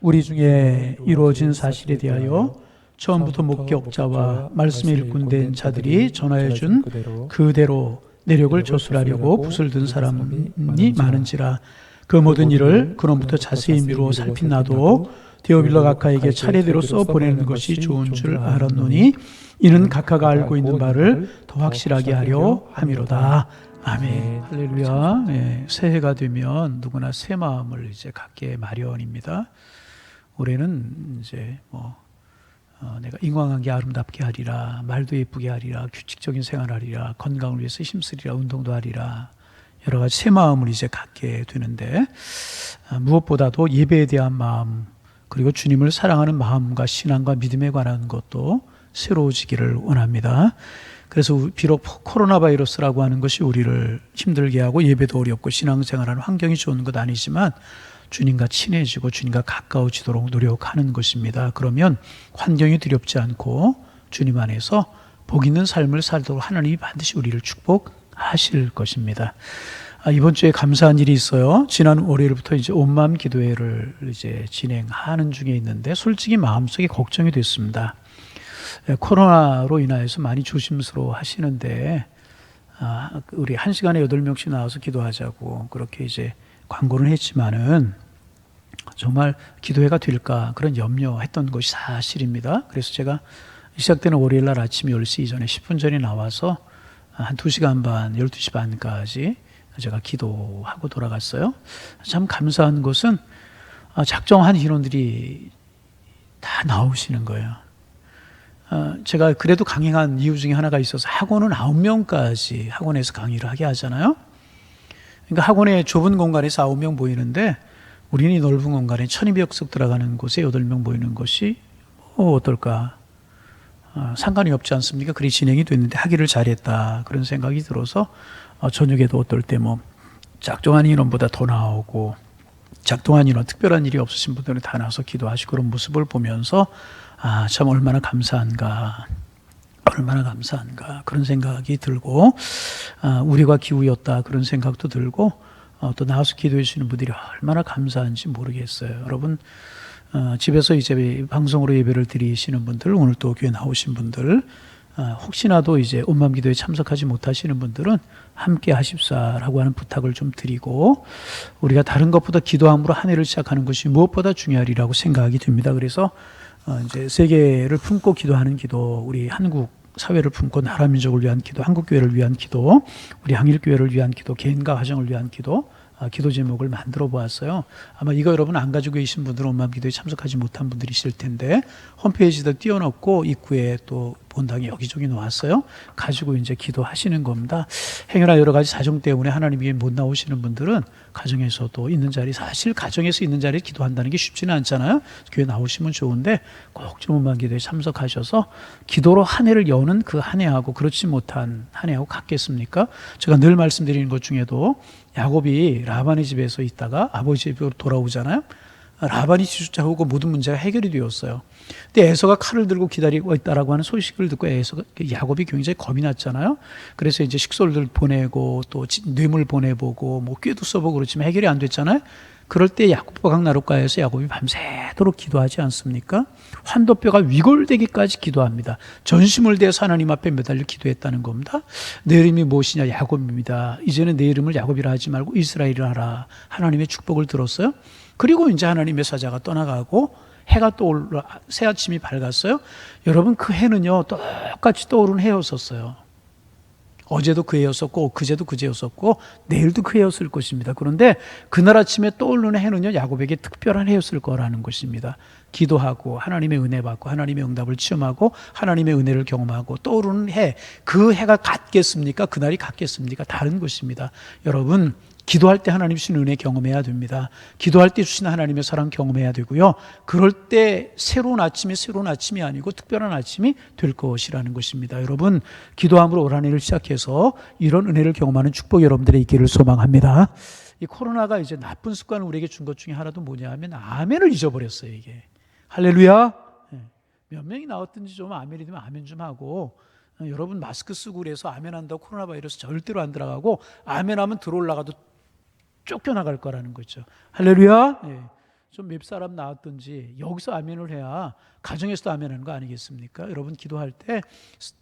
우리 중에 이루어진 사실에 대하여 처음부터 목격자와 말씀의 일꾼된 자들이 전하여 준 그대로 내력을 조술하려고 붓을 든 사람이 많은지라. 그 모든 일을 그놈부터 자세히 미루어 살핀 나도 데오빌러 각하에게 차례대로 써보내는 것이 좋은 줄 알았노니 이는 각하가 알고 있는 바를 더 확실하게 하려 함이로다. 아멘. 할렐루야. 네, 새해가 되면 누구나 새 마음을 이제 갖게 마련입니다. 올해는 이제 내가 인간관계 아름답게 하리라, 말도 예쁘게 하리라, 규칙적인 생활하리라, 건강을 위해서 힘쓰리라, 운동도 하리라, 여러 가지 새 마음을 이제 갖게 되는데, 무엇보다도 예배에 대한 마음, 그리고 주님을 사랑하는 마음과 신앙과 믿음에 관한 것도 새로워지기를 원합니다. 그래서 비록 코로나 바이러스라고 하는 것이 우리를 힘들게 하고 예배도 어렵고 신앙생활하는 환경이 좋은 것 아니지만 주님과 친해지고 주님과 가까워지도록 노력하는 것입니다. 그러면 환경이 두렵지 않고 주님 안에서 복 있는 삶을 살도록 하나님이 반드시 우리를 축복하실 것입니다. 이번 주에 감사한 일이 있어요. 지난 월요일부터 이제 온마음 기도회를 이제 진행하는 중에 있는데 솔직히 마음속에 걱정이 됐습니다. 코로나로 인하여서 많이 조심스러워 하시는데 우리 1시간에 8명씩 나와서 기도하자고 그렇게 이제 광고를 했지만은 정말 기도회가 될까 그런 염려했던 것이 사실입니다. 그래서 제가 시작되는 월요일 날 아침 10시 이전에 10분 전에 나와서 한 2시간 반, 12시 반까지 제가 기도하고 돌아갔어요. 참 감사한 것은 작정한 인원들이 다 나오시는 거예요. 제가 그래도 강행한 이유 중에 하나가 있어서 학원은 9명까지 학원에서 강의를 하게 하잖아요. 그러니까 학원에 좁은 공간에서 9명 모이는데 우리는 이 넓은 공간에 1200석 들어가는 곳에 8명 모이는 것이 어떨까? 상관이 없지 않습니까? 그리 진행이 됐는데 하기를 잘했다 그런 생각이 들어서 저녁에도 어떨 때 작정한 인원보다 더 나오고 작동한 인원 특별한 일이 없으신 분들은 다 나와서 기도하시고 그런 모습을 보면서 참 얼마나 감사한가 그런 생각이 들고 우리가 기우였다 그런 생각도 들고 또 나와서 기도해 주시는 분들이 얼마나 감사한지 모르겠어요. 여러분 집에서 이제 방송으로 예배를 드리시는 분들, 오늘 또 교회 나오신 분들, 혹시나도 이제 온마음 기도에 참석하지 못하시는 분들은 함께 하십사라고 하는 부탁을 좀 드리고 우리가 다른 것보다 기도함으로 한 해를 시작하는 것이 무엇보다 중요하리라고 생각이 됩니다. 그래서 이제 세계를 품고 기도하는 기도, 우리 한국 사회를 품고 나라 민족을 위한 기도, 한국 교회를 위한 기도, 우리 항일 교회를 위한 기도, 개인과 가정을 위한 기도, 기도 제목을 만들어 보았어요. 아마 이거 여러분 안 가지고 계신 분들은 온마음 기도에 참석하지 못한 분들이실 텐데 홈페이지도 띄워놓고 입구에 또 본당에 여기저기 놓았어요. 가지고 이제 기도하시는 겁니다. 행여나 여러 가지 사정 때문에 하나님 위에 못 나오시는 분들은 가정에서도 있는 자리, 사실 가정에서 있는 자리에 기도한다는 게 쉽지는 않잖아요. 교회 나오시면 좋은데 꼭 좀 온마음 기도에 참석하셔서 기도로 한 해를 여는 그 한 해하고 그렇지 못한 한 해하고 같겠습니까? 제가 늘 말씀드리는 것 중에도 야곱이 라반의 집에서 있다가 아버지 집으로 돌아오잖아요. 라반이 지쫓아오고 모든 문제가 해결이 되었어요. 근데 에서가 칼을 들고 기다리고 있다라고 하는 소식을 듣고 야곱이 굉장히 겁이 났잖아요. 그래서 이제 식솔들 보내고 또 뇌물 보내보고 꾀도 써보고 그렇지만 해결이 안 됐잖아요. 그럴 때 야곱과 나룻가에서 야곱이 밤새도록 기도하지 않습니까? 환도뼈가 위골되기까지 기도합니다. 전심을 다해서 하나님 앞에 매달려 기도했다는 겁니다. 내 이름이 무엇이냐? 야곱입니다. 이제는 내 이름을 야곱이라 하지 말고 이스라엘이라 하라. 하나님의 축복을 들었어요. 그리고 이제 하나님의 사자가 떠나가고 해가 떠올라 새 아침이 밝았어요. 여러분 그 해는요 똑같이 떠오르는 해였었어요. 어제도 그 해였었고 그제도 그제였었고 내일도 그 해였을 것입니다. 그런데 그날 아침에 떠오르는 해는요 야곱에게 특별한 해였을 거라는 것입니다. 기도하고 하나님의 은혜 받고 하나님의 응답을 체험하고 하나님의 은혜를 경험하고 떠오르는 해, 그 해가 같겠습니까? 그날이 같겠습니까? 다른 것입니다. 여러분 기도할 때 하나님 주신 은혜 경험해야 됩니다. 기도할 때 주신 하나님의 사랑 경험해야 되고요. 그럴 때 새로운 아침이 아니고 특별한 아침이 될 것이라는 것입니다. 여러분 기도함으로 올 한 해를 시작해서 이런 은혜를 경험하는 축복 여러분들의 있기를 소망합니다. 이 코로나가 이제 나쁜 습관을 우리에게 준 것 중에 하나도 뭐냐 하면 아멘을 잊어버렸어요. 이게 할렐루야. 몇 명이 나왔든지 좀 아멘이 되면 아멘 좀 하고 여러분 마스크 쓰고 그래서 아멘 한다고 코로나 바이러스 절대로 안 들어가고 아멘 하면 들어올라가도 쫓겨나갈 거라는 거죠. 할렐루야. 좀 몇 사람 나왔든지 여기서 아멘을 해야 가정에서도 아멘하는 거 아니겠습니까? 여러분 기도할 때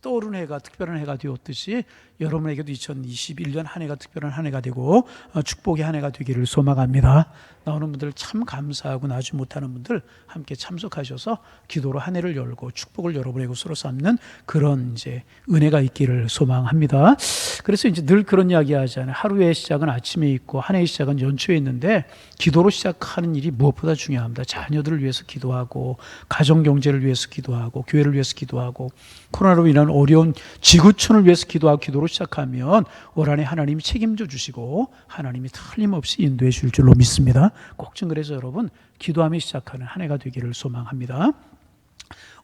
떠오르는 해가 특별한 해가 되었듯이 여러분에게도 2021년 한 해가 특별한 한 해가 되고 축복의 한 해가 되기를 소망합니다. 나오는 분들 참 감사하고 나지 못하는 분들 함께 참석하셔서 기도로 한 해를 열고 축복을 여러분의 것으로 삼는 그런 이제 은혜가 있기를 소망합니다. 그래서 이제 늘 그런 이야기 하잖아요. 하루의 시작은 아침에 있고 한 해의 시작은 연초에 있는데 기도로 시작하는 일이 무엇보다 중요합니다. 자녀들을 위해서 기도하고 가정 경제를 위해서 기도하고 교회를 위해서 기도하고 코로나로 인한 어려운 지구촌을 위해서 기도하고 기도로 시작하면 올 한 해 하나님이 책임져 주시고 하나님이 틀림없이 인도해 줄 줄로 믿습니다. 꼭 좀 그래서 여러분 기도하며 시작하는 한 해가 되기를 소망합니다.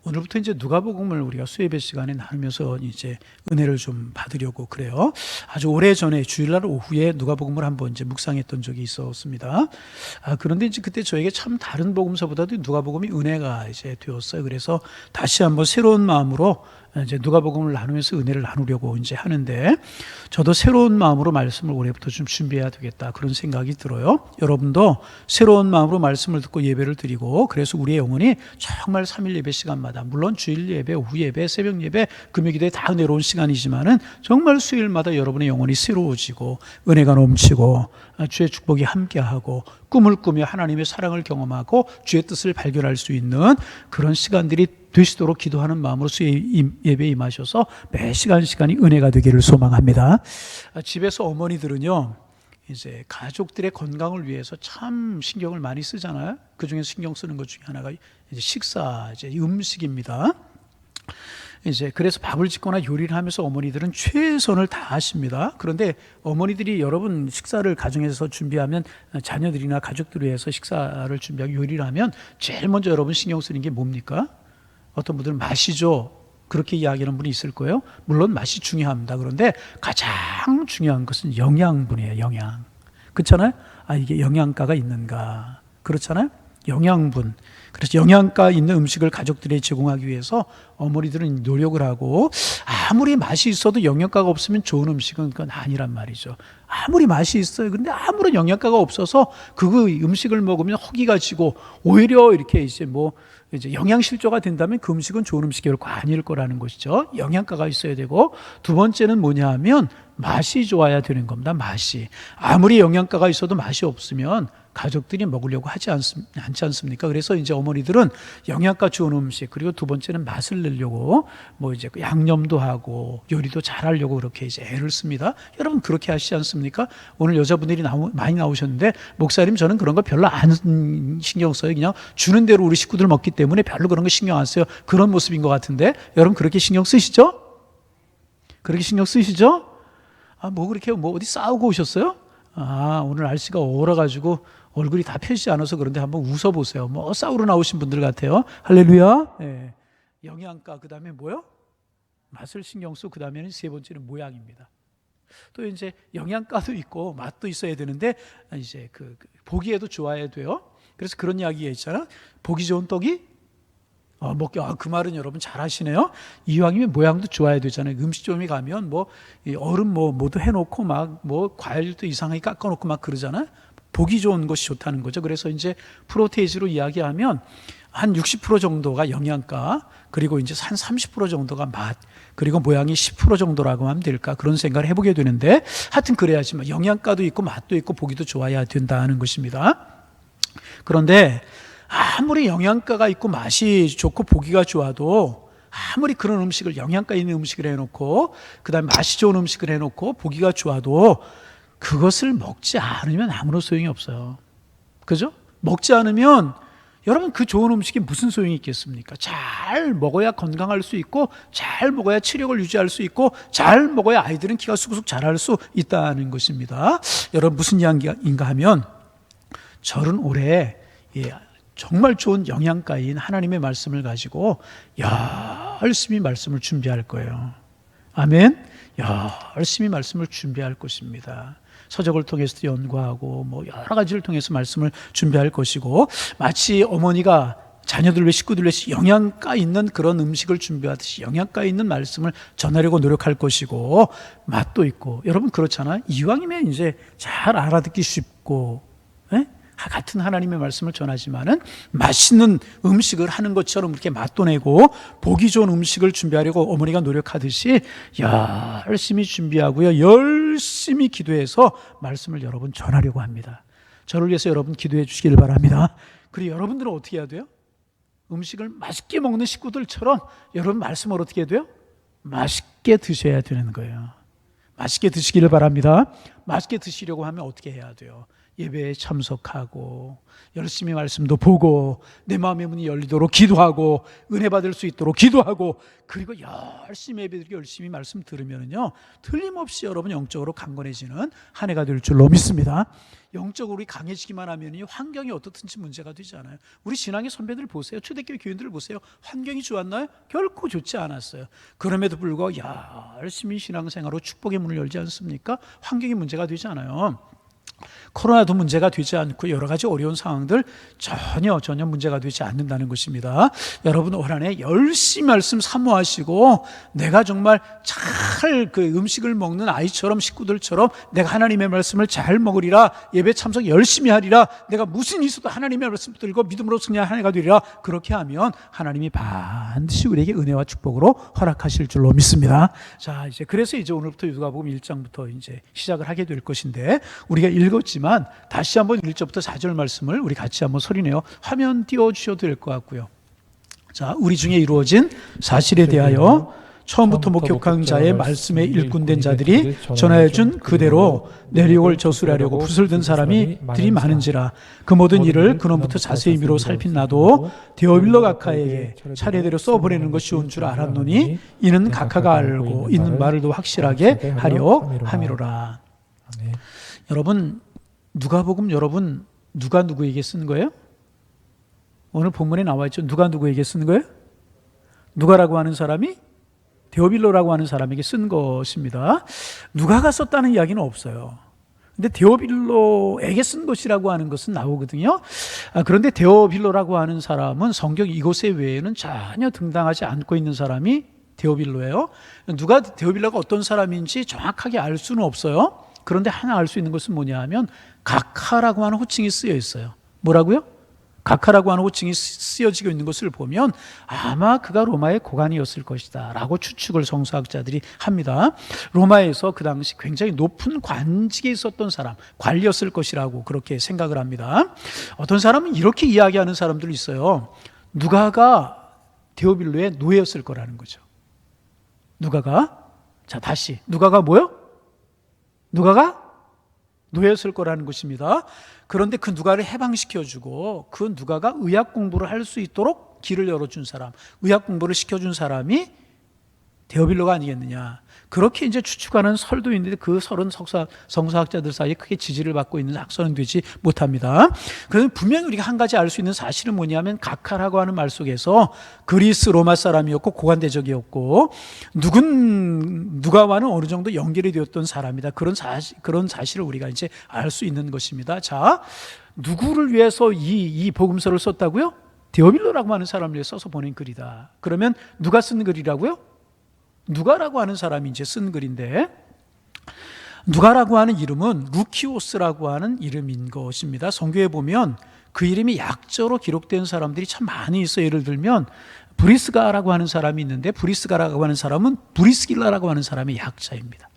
오늘부터 이제 누가복음을 우리가 수예배 시간에 나누면서 이제 은혜를 좀 받으려고 그래요. 아주 오래 전에 주일날 오후에 누가복음을 한번 이제 묵상했던 적이 있었습니다. 그런데 이제 그때 저에게 참 다른 복음서보다도 누가복음이 은혜가 이제 되었어요. 그래서 다시 한번 새로운 마음으로 이제 누가복음을 나누면서 은혜를 나누려고 이제 하는데 저도 새로운 마음으로 말씀을 올해부터 좀 준비해야 되겠다 그런 생각이 들어요. 여러분도 새로운 마음으로 말씀을 듣고 예배를 드리고 그래서 우리의 영혼이 정말 3일 예배 시간마다 물론 주일 예배, 오후 예배, 새벽 예배, 금요 기도에 다 은혜로운 시간이지만은 정말 수요일마다 여러분의 영혼이 새로워지고 은혜가 넘치고 주의 축복이 함께하고 꿈을 꾸며 하나님의 사랑을 경험하고 주의 뜻을 발견할 수 있는 그런 시간들이 되시도록 기도하는 마음으로 수요 예배에 임하셔서 매 시간이 은혜가 되기를 소망합니다. 집에서 어머니들은요 이제 가족들의 건강을 위해서 참 신경을 많이 쓰잖아요. 그 중에 신경 쓰는 것 중에 하나가 이제 식사, 이제 음식입니다. 이제 그래서 밥을 짓거나 요리를 하면서 어머니들은 최선을 다하십니다. 그런데 어머니들이 여러분 식사를 가정에서 준비하면 자녀들이나 가족들을 위해서 식사를 준비하고 요리를 하면 제일 먼저 여러분 신경 쓰는 게 뭡니까? 어떤 분들은 맛이죠. 그렇게 이야기하는 분이 있을 거예요. 물론 맛이 중요합니다. 그런데 가장 중요한 것은 영양분이에요. 영양. 그렇잖아요? 이게 영양가가 있는가. 그렇잖아요? 영양분. 그래서 영양가 있는 음식을 가족들에게 제공하기 위해서 어머니들은 노력을 하고 아무리 맛이 있어도 영양가가 없으면 좋은 음식은 그건 아니란 말이죠. 아무리 맛이 있어요. 그런데 아무런 영양가가 없어서 그 음식을 먹으면 허기가 지고 오히려 이렇게 이제 영양실조가 된다면 그 음식은 좋은 음식이 결코 아닐 거라는 것이죠. 영양가가 있어야 되고 두 번째는 뭐냐 하면 맛이 좋아야 되는 겁니다. 맛이. 아무리 영양가가 있어도 맛이 없으면 가족들이 먹으려고 하지 않지 않습니까? 그래서 이제 어머니들은 영양가 좋은 음식 그리고 두 번째는 맛을 내려고 이제 양념도 하고 요리도 잘하려고 그렇게 이제 애를 씁니다. 여러분 그렇게 하시지 않습니까? 오늘 여자분들이 많이 나오셨는데 목사님 저는 그런 거 별로 안 신경 써요. 그냥 주는 대로 우리 식구들 먹기 때문에 별로 그런 거 신경 안 써요. 그런 모습인 것 같은데 여러분 그렇게 신경 쓰시죠? 그렇게 신경 쓰시죠? 그렇게 어디 싸우고 오셨어요? 오늘 날씨가 얼어가지고 얼굴이 다 펴지지 않아서 그런데 한번 웃어보세요. 싸우러 나오신 분들 같아요. 할렐루야. 네. 영양가, 그 다음에 뭐요? 맛을 신경 쓰고 그 다음에는 세 번째는 모양입니다. 또 이제 영양가도 있고 맛도 있어야 되는데 이제 보기에도 좋아야 돼요. 그래서 그런 이야기가 있잖아. 보기 좋은 떡이 그 말은 여러분 잘 하시네요. 이왕이면 모양도 좋아야 되잖아요. 음식점에 가면 얼음 뭐도 해놓고 과일도 이상하게 깎아놓고 막 그러잖아요. 보기 좋은 것이 좋다는 거죠. 그래서 이제 프로테이지로 이야기하면 한 60% 정도가 영양가, 그리고 이제 한 30% 정도가 맛, 그리고 모양이 10% 정도라고 하면 될까 그런 생각을 해보게 되는데 하여튼 그래야지만 영양가도 있고 맛도 있고 보기도 좋아야 된다는 것입니다. 그런데 아무리 영양가가 있고 맛이 좋고 보기가 좋아도 아무리 그런 음식을 영양가 있는 음식을 해놓고 그 다음에 맛이 좋은 음식을 해놓고 보기가 좋아도 그것을 먹지 않으면 아무런 소용이 없어요. 그죠? 먹지 않으면 여러분 그 좋은 음식이 무슨 소용이 있겠습니까? 잘 먹어야 건강할 수 있고 잘 먹어야 체력을 유지할 수 있고 잘 먹어야 아이들은 키가 쑥쑥 자랄 수 있다는 것입니다. 여러분 무슨 이야기인가 하면 저는 올해 정말 좋은 영양가인 하나님의 말씀을 가지고 열심히 말씀을 준비할 거예요. 아멘. 열심히 말씀을 준비할 것입니다. 서적을 통해서도 연구하고 여러 가지를 통해서 말씀을 준비할 것이고 마치 어머니가 자녀들 위해 식구들 위해 영양가 있는 그런 음식을 준비하듯이 영양가 있는 말씀을 전하려고 노력할 것이고 맛도 있고 여러분 그렇잖아요. 이왕이면 이제 잘 알아듣기 쉽고 같은 하나님의 말씀을 전하지만은 맛있는 음식을 하는 것처럼 그렇게 맛도 내고 보기 좋은 음식을 준비하려고 어머니가 노력하듯이 열심히 준비하고요, 열심히 기도해서 말씀을 여러분 전하려고 합니다. 저를 위해서 여러분 기도해 주시길 바랍니다. 그리고 여러분들은 어떻게 해야 돼요? 음식을 맛있게 먹는 식구들처럼 여러분 말씀을 어떻게 해야 돼요? 맛있게 드셔야 되는 거예요. 맛있게 드시기를 바랍니다. 맛있게 드시려고 하면 어떻게 해야 돼요? 예배에 참석하고 열심히 말씀도 보고 내 마음의 문이 열리도록 기도하고 은혜 받을 수 있도록 기도하고 그리고 열심히 예배드리고 열심히 말씀 들으면요, 틀림없이 여러분 영적으로 강건해지는 한 해가 될 줄로 믿습니다. 영적으로 우리 강해지기만 하면 환경이 어떻든지 문제가 되지 않아요. 우리 신앙의 선배들 보세요. 초대교회 교인들 보세요. 환경이 좋았나요? 결코 좋지 않았어요. 그럼에도 불구하고 열심히 신앙생활로 축복의 문을 열지 않습니까? 환경이 문제가 되지 않아요. 코로나도 문제가 되지 않고 여러 가지 어려운 상황들 전혀 문제가 되지 않는다는 것입니다. 여러분 올 한 해 열심히 말씀 사모하시고 내가 정말 잘 그 음식을 먹는 아이처럼 식구들처럼 내가 하나님의 말씀을 잘 먹으리라, 예배 참석 열심히 하리라, 내가 무슨 일 있어도 하나님의 말씀 들고 믿음으로 승리한 한 해가 되리라. 그렇게 하면 하나님이 반드시 우리에게 은혜와 축복으로 허락하실 줄로 믿습니다. 자, 이제 그래서 이제 오늘부터 누가복음 1장부터 이제 시작을 하게 될 것인데, 우리가 읽었지만 다시 한번 1절부터 4절 말씀을 우리 같이 한번 소리내어 화면 띄워주셔도 될 것 같고요. 자, 우리 중에 이루어진 사실에 대하여 처음부터 목격한 자의 말씀에 일꾼된 자들이 전하여준 그대로 내륙을 저술하려고 붓을 든 사람들이 많은지라. 그 모든 일을 근원부터 자세히 미로 살핀 나도 데오빌로 각하에게 차례대로 써보내는 것이 쉬운 줄 알았노니 이는 각하가 알고 있는 말을 더 확실하게 하려 함이로라. 여러분, 누가복음 여러분 누가 누구에게 쓴 거예요? 오늘 본문에 나와 있죠. 누가 누구에게 쓴 거예요? 누가라고 하는 사람이 데오빌로라고 하는 사람에게 쓴 것입니다. 누가가 썼다는 이야기는 없어요. 근데 데오빌로에게 쓴 것이라고 하는 것은 나오거든요. 그런데 데오빌로라고 하는 사람은 성경 이곳에 외에는 전혀 등장하지 않고 있는 사람이 데오빌로예요. 누가 데오빌로가 어떤 사람인지 정확하게 알 수는 없어요. 그런데 하나 알 수 있는 것은 뭐냐 하면 각하라고 하는 호칭이 쓰여 있어요. 뭐라고요? 각하라고 하는 호칭이 쓰여지고 있는 것을 보면 아마 그가 로마의 고관이었을 것이다 라고 추측을 성서학자들이 합니다. 로마에서 그 당시 굉장히 높은 관직에 있었던 사람, 관리였을 것이라고 그렇게 생각을 합니다. 어떤 사람은 이렇게 이야기하는 사람들이 있어요. 누가가 데오빌로의 노예였을 거라는 거죠. 누가가, 자 다시, 누가가 뭐요? 누가가 노예였을 거라는 것입니다. 그런데 그 누가를 해방시켜주고 그 누가가 의학 공부를 할 수 있도록 길을 열어준 사람, 의학 공부를 시켜준 사람이 데오빌로가 아니겠느냐. 그렇게 이제 추측하는 설도 있는데 그 설은 성서학자들 사이에 크게 지지를 받고 있는 학설은 되지 못합니다. 그런데 분명히 우리가 한 가지 알 수 있는 사실은 뭐냐면 각하라고 하는 말 속에서 그리스 로마 사람이었고 고관대적이었고 누가와는 어느 정도 연결이 되었던 사람이다. 그런 사실을 우리가 이제 알 수 있는 것입니다. 자, 누구를 위해서 이 복음서를 썼다고요? 데오빌로라고 하는 사람을 위해 써서 보낸 글이다. 그러면 누가 쓴 글이라고요? 누가라고 하는 사람이 이제 쓴 글인데, 누가라고 하는 이름은 루키오스라고 하는 이름인 것입니다. 성경에 보면 그 이름이 약자로 기록된 사람들이 참 많이 있어요. 예를 들면 브리스가라고 하는 사람이 있는데, 브리스가라고 하는 사람은 브리스길라라고 하는 사람의 약자입니다.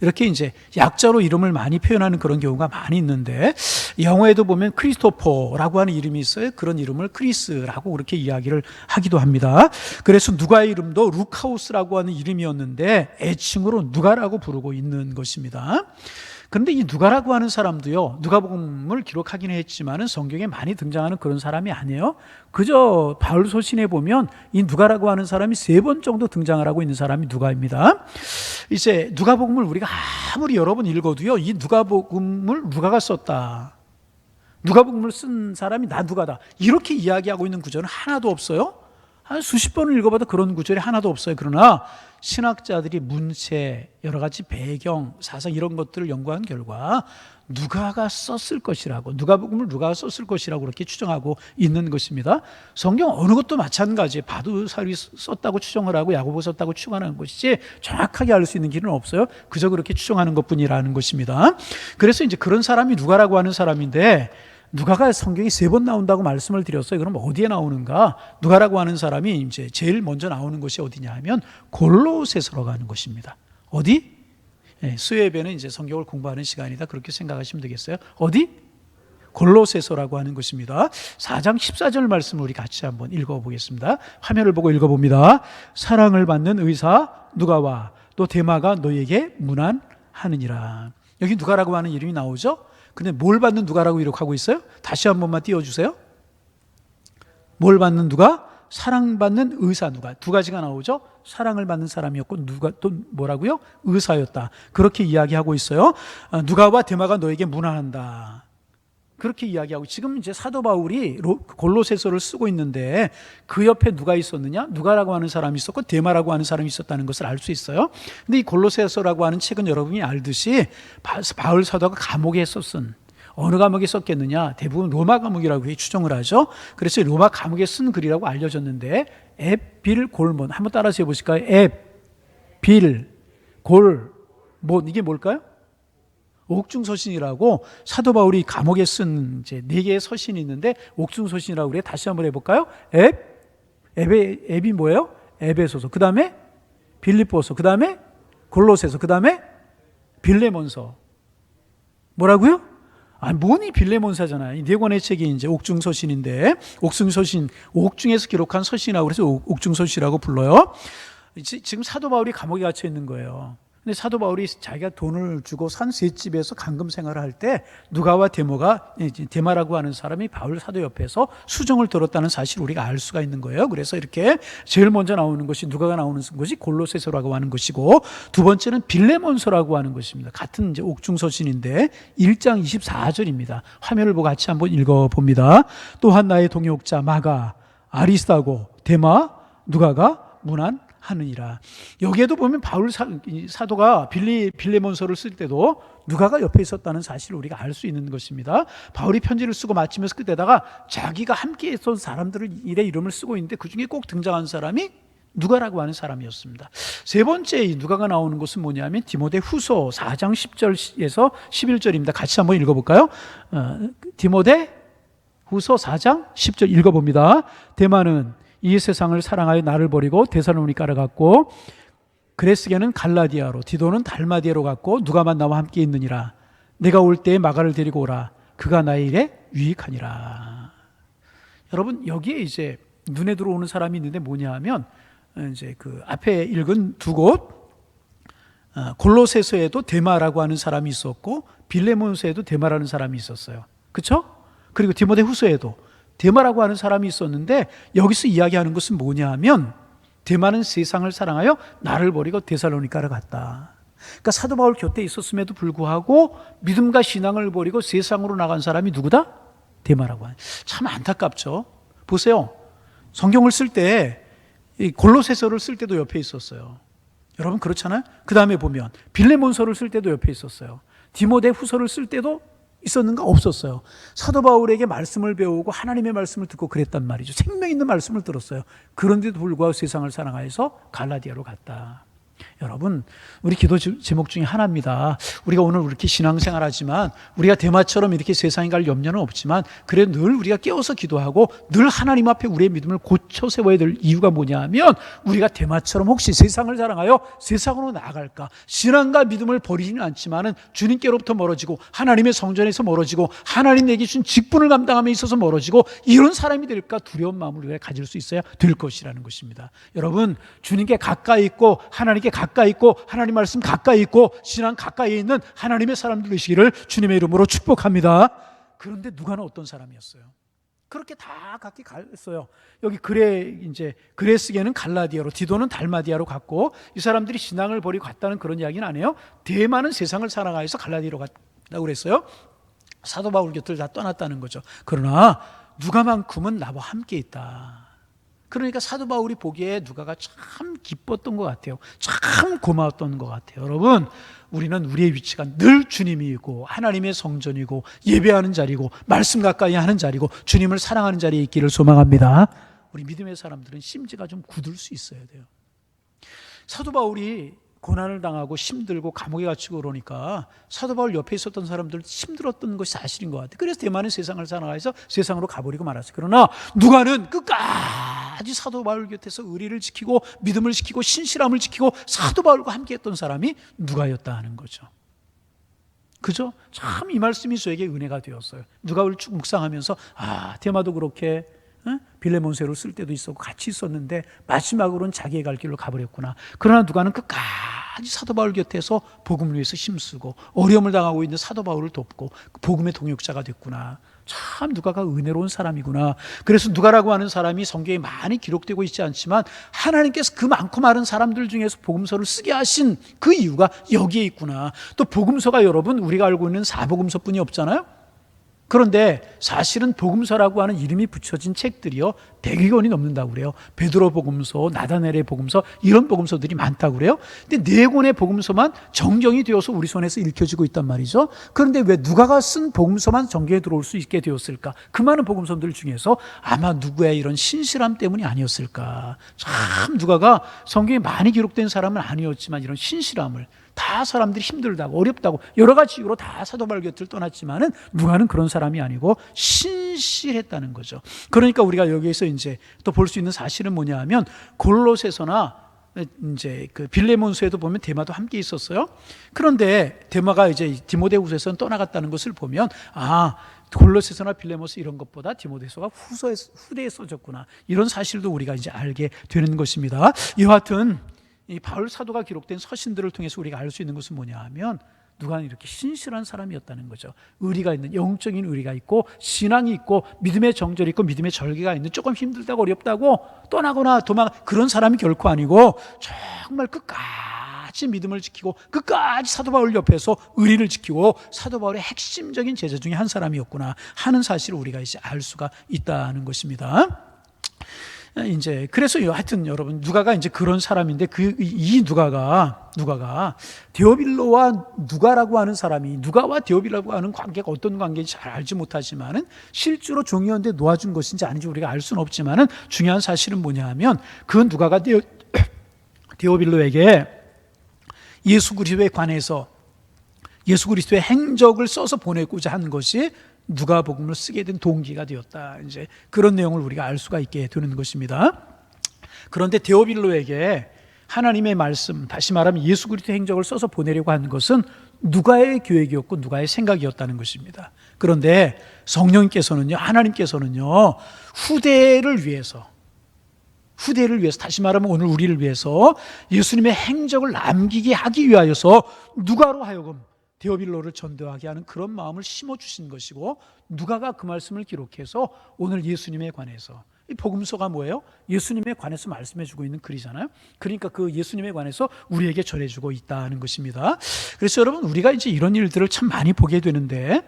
이렇게 이제 약자로 이름을 많이 표현하는 그런 경우가 많이 있는데, 영어에도 보면 크리스토퍼라고 하는 이름이 있어요. 그런 이름을 크리스라고 그렇게 이야기를 하기도 합니다. 그래서 누가의 이름도 루카우스라고 하는 이름이었는데 애칭으로 누가라고 부르고 있는 것입니다. 그런데 이 누가라고 하는 사람도요, 누가복음을 기록하기는 했지만은 성경에 많이 등장하는 그런 사람이 아니에요. 그저 바울 서신에 보면 이 누가라고 하는 사람이 3번 정도 등장을 하고 있는 사람이 누가입니다. 이제 누가복음을 우리가 아무리 여러 번 읽어도요, 이 누가복음을 누가가 썼다, 누가복음을 쓴 사람이 나 누가다, 이렇게 이야기하고 있는 구절은 하나도 없어요. 한 수십 번을 읽어봐도 그런 구절이 하나도 없어요. 그러나 신학자들이 문체, 여러 가지 배경, 사상 이런 것들을 연구한 결과 누가가 썼을 것이라고, 누가복음을 누가가 썼을 것이라고 그렇게 추정하고 있는 것입니다. 성경 어느 것도 마찬가지예요. 바두사리 썼다고 추정을 하고 야고보 썼다고 추정하는 것이지 정확하게 알 수 있는 길은 없어요. 그저 그렇게 추정하는 것뿐이라는 것입니다. 그래서 이제 그런 사람이 누가라고 하는 사람인데, 누가가 성경이 3번 나온다고 말씀을 드렸어요. 그럼 어디에 나오는가? 누가라고 하는 사람이 이제 제일 먼저 나오는 곳이 어디냐 하면 골로새서로 가는 곳입니다. 어디? 수요예배는 이제 성경을 공부하는 시간이다. 그렇게 생각하시면 되겠어요. 어디? 골로새서라고 하는 것입니다. 4장 14절 말씀을 우리 같이 한번 읽어보겠습니다. 화면을 보고 읽어봅니다. 사랑을 받는 의사 누가와 또 데마가 너에게 문안하느니라. 여기 누가라고 하는 이름이 나오죠? 근데 뭘 받는 누가라고 기록하고 있어요? 다시 한 번만 띄워주세요. 뭘 받는 누가? 사랑받는 의사 누가. 두 가지가 나오죠? 사랑을 받는 사람이었고 누가 또 뭐라고요? 의사였다. 그렇게 이야기하고 있어요. 누가와 데마가 너에게 문안한다. 그렇게 이야기하고 지금 이제 사도 바울이 골로새서를 쓰고 있는데 그 옆에 누가 있었느냐? 누가라고 하는 사람이 있었고 데마라고 하는 사람이 있었다는 것을 알 수 있어요. 근데 이 골로새서라고 하는 책은 여러분이 알듯이 바울 사도가 감옥에서 쓴, 어느 감옥에 썼겠느냐? 대부분 로마 감옥이라고 추정을 하죠. 그래서 로마 감옥에 쓴 글이라고 알려졌는데 앱빌골몬 한번 따라서 해보실까요? 앱빌골몬 이게 뭘까요? 옥중서신이라고 사도 바울이 감옥에 쓴 이제 4개의 서신이 있는데 옥중서신이라고 그래요. 다시 한번 해볼까요? 앱이 뭐예요? 에베소서, 그 다음에 빌립보서, 그 다음에 골로새서, 그 다음에 빌레몬서. 뭐라고요? 뭐니 빌레몬서잖아요. 이 4권의 책이 이제 옥중서신인데 옥중서신, 옥중에서 기록한 서신이라고 그래서 옥중서신이라고 불러요. 지금 사도 바울이 감옥에 갇혀 있는 거예요. 근데 사도 바울이 자기가 돈을 주고 산 셋집에서 감금 생활을 할 때 누가와 데마라고 하는 사람이 바울 사도 옆에서 수정을 들었다는 사실을 우리가 알 수가 있는 거예요. 그래서 이렇게 제일 먼저 나오는 것이 누가가 나오는 것이 골로새서라고 하는 것이고, 두 번째는 빌레몬서라고 하는 것입니다. 같은 이제 옥중서신인데 1장 24절입니다. 화면을 보고 같이 한번 읽어봅니다. 또한 나의 동역자 마가, 아리스다고, 데마, 누가가 문안하느니라. 여기에도 보면 바울 사도가 빌레몬서를 쓸 때도 누가가 옆에 있었다는 사실을 우리가 알 수 있는 것입니다. 바울이 편지를 쓰고 마치면서 끝에다가 자기가 함께 있었던 사람들의 일의 이름을 쓰고 있는데 그 중에 꼭 등장한 사람이 누가라고 하는 사람이었습니다. 세 번째 이 누가가 나오는 것은 뭐냐면 디모데 후서 4장 10절에서 11절입니다. 같이 한번 읽어볼까요? 디모데 후서 4장 10절 읽어봅니다. 데마는 이 세상을 사랑하여 나를 버리고 데살로니가로 갔고, 그레스게는 갈라디아로, 디도는 달마디아로 갔고, 누가만 나와 함께 있느니라. 내가 올 때에 마가를 데리고 오라. 그가 나의 일에 유익하니라. 여러분, 여기에 이제 눈에 들어오는 사람이 있는데 뭐냐 하면 이제 그 앞에 읽은 두 곳, 골로새서에도 데마라고 하는 사람이 있었고 빌레몬서에도 데마라는 사람이 있었어요. 그렇죠? 그리고 디모데 후서에도 데마라고 하는 사람이 있었는데 여기서 이야기하는 것은 뭐냐 하면 데마는 세상을 사랑하여 나를 버리고 데살로니가로 갔다. 그러니까 사도 바울 곁에 있었음에도 불구하고 믿음과 신앙을 버리고 세상으로 나간 사람이 누구다? 데마라고 하는. 참 안타깝죠. 보세요. 성경을 쓸 때 골로새서를 쓸 때도 옆에 있었어요. 여러분 그렇잖아요. 그 다음에 보면 빌레몬서를 쓸 때도 옆에 있었어요. 디모데 후서를 쓸 때도 있었는가? 없었어요. 사도 바울에게 말씀을 배우고 하나님의 말씀을 듣고 그랬단 말이죠. 생명 있는 말씀을 들었어요. 그런데도 불구하고 세상을 사랑하여서 갈라디아로 갔다. 여러분, 우리 기도 제목 중에 하나입니다. 우리가 오늘 이렇게 신앙생활하지만 우리가 데마처럼 이렇게 세상에 갈 염려는 없지만 그래도 늘 우리가 깨어서 기도하고 늘 하나님 앞에 우리의 믿음을 고쳐 세워야 될 이유가 뭐냐 하면 우리가 데마처럼 혹시 세상을 사랑하여 세상으로 나아갈까, 신앙과 믿음을 버리지는 않지만 주님께로부터 멀어지고 하나님의 성전에서 멀어지고 하나님 내게 주신 직분을 감당함에 있어서 멀어지고 이런 사람이 될까 두려운 마음을 우리가 가질 수 있어야 될 것이라는 것입니다. 여러분, 주님께 가까이 있고 하나님께 가까이 있고 하나님 말씀 가까이 있고 신앙 가까이 있는 하나님의 사람들 되시기를 주님의 이름으로 축복합니다. 그런데 누가는 어떤 사람이었어요? 그렇게 다 각기 갔어요. 여기 그레스게는 갈라디아로, 디도는 달마디아로 갔고 이 사람들이 신앙을 버리고 갔다는 그런 이야기는 안 해요. 데마는 세상을 사랑하여서 갈라디아로 갔다고 그랬어요. 사도 바울 곁을 다 떠났다는 거죠. 그러나 누가만큼은 나와 함께 있다. 그러니까 사도 바울이 보기에 누가가 참 기뻤던 것 같아요. 참 고마웠던 것 같아요. 여러분, 우리는 우리의 위치가 늘 주님이고 하나님의 성전이고 예배하는 자리고 말씀 가까이 하는 자리고 주님을 사랑하는 자리에 있기를 소망합니다. 우리 믿음의 사람들은 심지가 좀 굳을 수 있어야 돼요. 사도 바울이 고난을 당하고 힘들고 감옥에 갇히고 그러니까 사도 바울 옆에 있었던 사람들 힘들었던 것이 사실인 것 같아요. 그래서 대만은 세상을 살아가서 세상으로 가버리고 말았어요. 그러나 누가는 끝까지 사도 바울 곁에서 의리를 지키고 믿음을 지키고 신실함을 지키고 사도 바울과 함께했던 사람이 누가였다 하는 거죠. 그죠? 참 이 말씀이 저에게 은혜가 되었어요. 누가를 쭉 묵상하면서 데마도 그렇게 빌레몬세로 쓸 때도 있었고 같이 있었는데 마지막으로는 자기의 갈 길로 가버렸구나. 그러나 누가는 끝까지 사도 바울 곁에서 복음을 위해서 힘쓰고 어려움을 당하고 있는 사도 바울을 돕고 복음의 동역자가 됐구나. 참 누가가 은혜로운 사람이구나. 그래서 누가라고 하는 사람이 성경에 많이 기록되고 있지 않지만 하나님께서 그 많고 많은 사람들 중에서 복음서를 쓰게 하신 그 이유가 여기에 있구나. 또 복음서가 여러분 우리가 알고 있는 사복음서뿐이 없잖아요. 그런데 사실은 복음서라고 하는 이름이 붙여진 책들이요 100여 권이 넘는다고 그래요. 베드로 복음서, 나다넬의 복음서 이런 복음서들이 많다고 그래요. 근데 4권의 복음서만 정정이 되어서 우리 손에서 읽혀지고 있단 말이죠. 그런데 왜 누가가 쓴 복음서만 정경에 들어올 수 있게 되었을까? 그 많은 복음서들 중에서 아마 누구의 이런 신실함 때문이 아니었을까? 참 누가가 성경에 많이 기록된 사람은 아니었지만 이런 신실함을 다 사람들이 힘들다고 어렵다고 여러 가지 이유로 다 사도 바울 곁을 떠났지만은 누가는 그런 사람이 아니고 신실했다는 거죠. 그러니까 우리가 여기에서 이제 또 볼 수 있는 사실은 뭐냐 하면 골로새서나 이제 그 빌레몬서에도 보면 데마도 함께 있었어요. 그런데 데마가 이제 디모데후서에서는 떠나갔다는 것을 보면 골로새서나 빌레몬서 이런 것보다 디모데서가 후대에 써졌구나. 이런 사실도 우리가 이제 알게 되는 것입니다. 여하튼 이 바울 사도가 기록된 서신들을 통해서 우리가 알 수 있는 것은 뭐냐 하면 누가는 이렇게 신실한 사람이었다는 거죠. 의리가 있는, 영적인 의리가 있고 신앙이 있고 믿음의 정절이 있고 믿음의 절개가 있는, 조금 힘들다고 어렵다고 떠나거나 그런 사람이 결코 아니고 정말 끝까지 믿음을 지키고 끝까지 사도 바울 옆에서 의리를 지키고 사도 바울의 핵심적인 제자 중에 한 사람이었구나 하는 사실을 우리가 이제 알 수가 있다는 것입니다. 이제 그래서 하여튼 여러분 누가가 이제 그런 사람인데 이 누가가 데오빌로와 누가라고 하는 사람이 누가와 데오빌로라고 하는 관계가 어떤 관계인지 잘 알지 못하지만은 실제로 종이었는데 놓아준 것인지 아닌지 우리가 알 수는 없지만은 중요한 사실은 뭐냐하면 그 누가가 데오빌로에게 예수 그리스도에 관해서 예수 그리스도의 행적을 써서 보내고자 하는 것이 누가복음을 쓰게 된 동기가 되었다. 이제 그런 내용을 우리가 알 수가 있게 되는 것입니다. 그런데 데오빌로에게 하나님의 말씀, 다시 말하면 예수 그리스도의 행적을 써서 보내려고 하는 것은 누가의 계획이었고 누가의 생각이었다는 것입니다. 그런데 성령께서는요, 하나님께서는요, 후대를 위해서 다시 말하면 오늘 우리를 위해서 예수님의 행적을 남기게 하기 위하여서 누가로 하여금 데오빌로를 전도하게 하는 그런 마음을 심어주신 것이고 누가가 그 말씀을 기록해서 오늘 예수님에 관해서 이 복음서가 뭐예요? 예수님에 관해서 말씀해주고 있는 글이잖아요. 그러니까 그 예수님에 관해서 우리에게 전해주고 있다는 것입니다. 그래서 여러분 우리가 이제 이런 일들을 참 많이 보게 되는데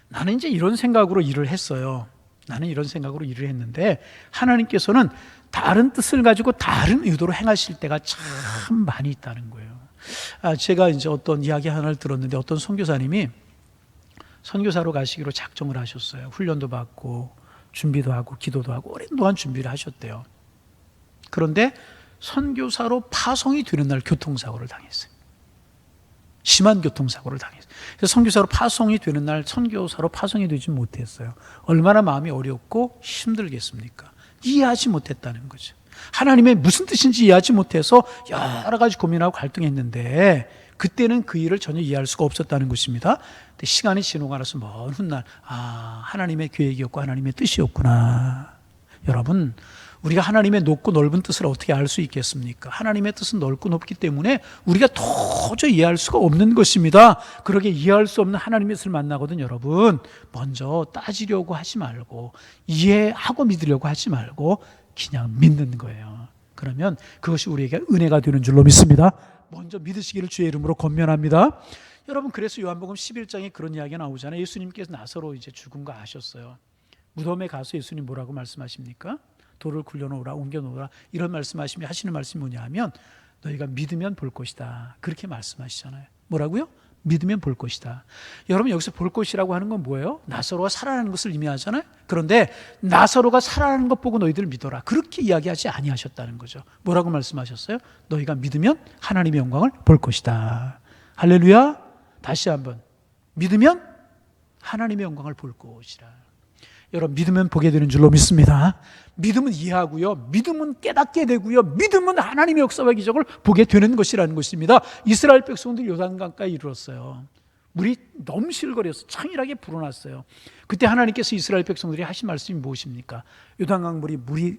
나는 이제 이런 생각으로 일을 했어요. 나는 이런 생각으로 일을 했는데 하나님께서는 다른 뜻을 가지고 다른 의도로 행하실 때가 참 많이 있다는 거예요. 제가 이제 어떤 이야기 하나를 들었는데 어떤 선교사님이 선교사로 가시기로 작정을 하셨어요. 훈련도 받고 준비도 하고 기도도 하고 오랜 동안 준비를 하셨대요. 그런데 선교사로 파송이 되는 날 교통사고를 당했어요. 심한 교통사고를 당했어요. 그래서 선교사로 파송이 되는 날 선교사로 파송이 되지 못했어요. 얼마나 마음이 어렵고 힘들겠습니까? 이해하지 못했다는 거죠. 하나님의 무슨 뜻인지 이해하지 못해서 여러 가지 고민하고 갈등했는데 그때는 그 일을 전혀 이해할 수가 없었다는 것입니다. 근데 시간이 지나고 나서 먼 훗날 하나님의 계획이었고 하나님의 뜻이었구나. 여러분 우리가 하나님의 높고 넓은 뜻을 어떻게 알 수 있겠습니까? 하나님의 뜻은 넓고 높기 때문에 우리가 도저히 이해할 수가 없는 것입니다. 그렇게 이해할 수 없는 하나님의 뜻을 만나거든 여러분 먼저 따지려고 하지 말고 이해하고 믿으려고 하지 말고 그냥 믿는 거예요. 그러면 그것이 우리에게 은혜가 되는 줄로 믿습니다. 먼저 믿으시기를 주의 이름으로 권면합니다. 여러분 그래서 요한복음 11장에 그런 이야기가 나오잖아요. 예수님께서 나사로 이제 죽은 거 아셨어요. 무덤에 가서 예수님 뭐라고 말씀하십니까? 돌을 굴려놓으라 옮겨놓으라 이런 하시는 말씀이 뭐냐 하면 너희가 믿으면 볼 것이다 그렇게 말씀하시잖아요. 뭐라고요? 믿으면 볼 것이다. 여러분 여기서 볼 것이라고 하는 건 뭐예요? 나사로가 살아나는 것을 의미하잖아요. 그런데 나사로가 살아나는 것 보고 너희들 믿어라. 그렇게 이야기하지 아니하셨다는 거죠. 뭐라고 말씀하셨어요? 너희가 믿으면 하나님의 영광을 볼 것이다. 할렐루야. 다시 한번 믿으면 하나님의 영광을 볼 것이라. 여러분 믿으면 보게 되는 줄로 믿습니다. 믿으면 이해하고요, 믿으면 깨닫게 되고요, 믿으면 하나님의 역사와 기적을 보게 되는 것이라는 것입니다. 이스라엘 백성들이 요단강가에 이르렀어요. 물이 넘실거려서 창일하게 불어났어요. 그때 하나님께서 이스라엘 백성들이 하신 말씀이 무엇입니까? 요단강 물이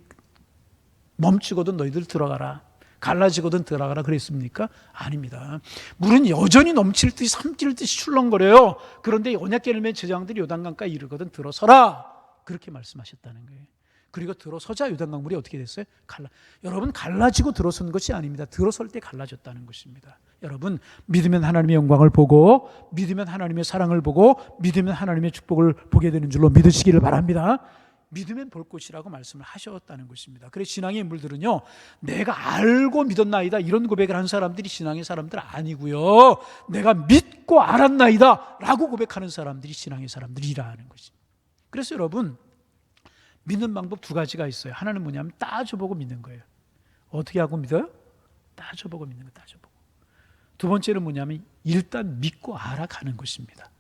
멈추거든 너희들 들어가라, 갈라지거든 들어가라 그랬습니까? 아닙니다. 물은 여전히 넘칠 듯이 삼킬 듯이 출렁거려요. 그런데 언약 깨달음의 제자들이 요단강가에 이르거든 들어서라, 그렇게 말씀하셨다는 거예요. 그리고 들어서자 요단강물이 어떻게 됐어요? 여러분 갈라지고 들어선 것이 아닙니다. 들어설 때 갈라졌다는 것입니다. 여러분 믿으면 하나님의 영광을 보고, 믿으면 하나님의 사랑을 보고, 믿으면 하나님의 축복을 보게 되는 줄로 믿으시기를 바랍니다. 믿으면 볼 것이라고 말씀을 하셨다는 것입니다. 그래서 신앙의 인물들은요, 내가 알고 믿었나이다 이런 고백을 한 사람들이 신앙의 사람들 아니고요, 내가 믿고 알았나이다 라고 고백하는 사람들이 신앙의 사람들이라는 것입니다. 그래서 여러분 믿는 방법 두 가지가 있어요. 하나는 뭐냐면 따져보고 믿는 거예요. 어떻게 하고 믿어요? 따져보고 믿는 거, 따져보고. 두 번째는 뭐냐면 일단 믿고 알아가는 것입니다.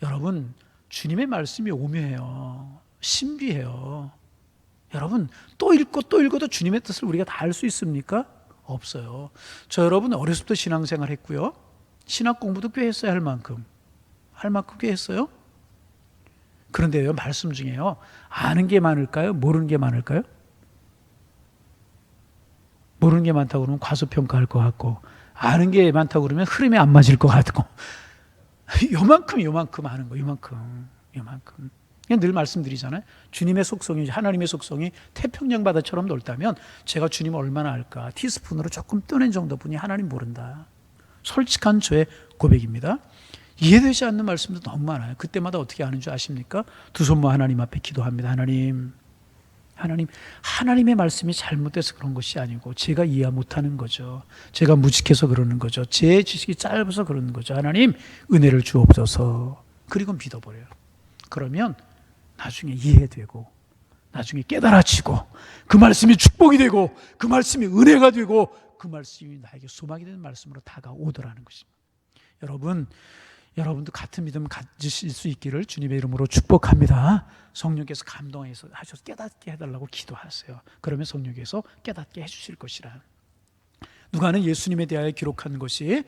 여러분 주님의 말씀이 오묘해요. 신비해요. 여러분 또 읽고 또 읽어도 주님의 뜻을 우리가 다 알 수 있습니까? 없어요. 저 여러분 어렸을 때 신앙생활 했고요, 신학 공부도 꽤 했어요. 할 만큼 꽤 했어요. 그런데요, 말씀 중에요, 아는 게 많을까요? 모르는 게 많을까요? 모르는 게 많다고 그러면 과소평가할 것 같고, 아는 게 많다고 그러면 흐름에 안 맞을 것 같고, 요만큼 아는 거, 요만큼. 그냥 늘 말씀드리잖아요. 주님의 속성이, 하나님의 속성이 태평양 바다처럼 넓다면 제가 주님을 얼마나 알까? 티스푼으로 조금 떠낸 정도뿐이 하나님 모른다. 솔직한 저의 고백입니다. 이해되지 않는 말씀도 너무 많아요. 그때마다 어떻게 하는 줄 아십니까? 두 손 모아 하나님 앞에 기도합니다. 하나님의 말씀이 잘못돼서 그런 것이 아니고 제가 이해 못하는 거죠. 제가 무직해서 그러는 거죠. 제 지식이 짧아서 그러는 거죠. 하나님 은혜를 주옵소서. 그리고 믿어버려요. 그러면 나중에 이해되고, 나중에 깨달아지고, 그 말씀이 축복이 되고, 그 말씀이 은혜가 되고, 그 말씀이 나에게 소망이 되는 말씀으로 다가오더라는 것입니다. 여러분도 같은 믿음 가지실 수 있기를 주님의 이름으로 축복합니다. 성령께서 감동해서 하셔서 깨닫게 해달라고 기도하세요. 그러면 성령께서 깨닫게 해주실 것이라. 누가는 예수님에 대하여 기록한 것이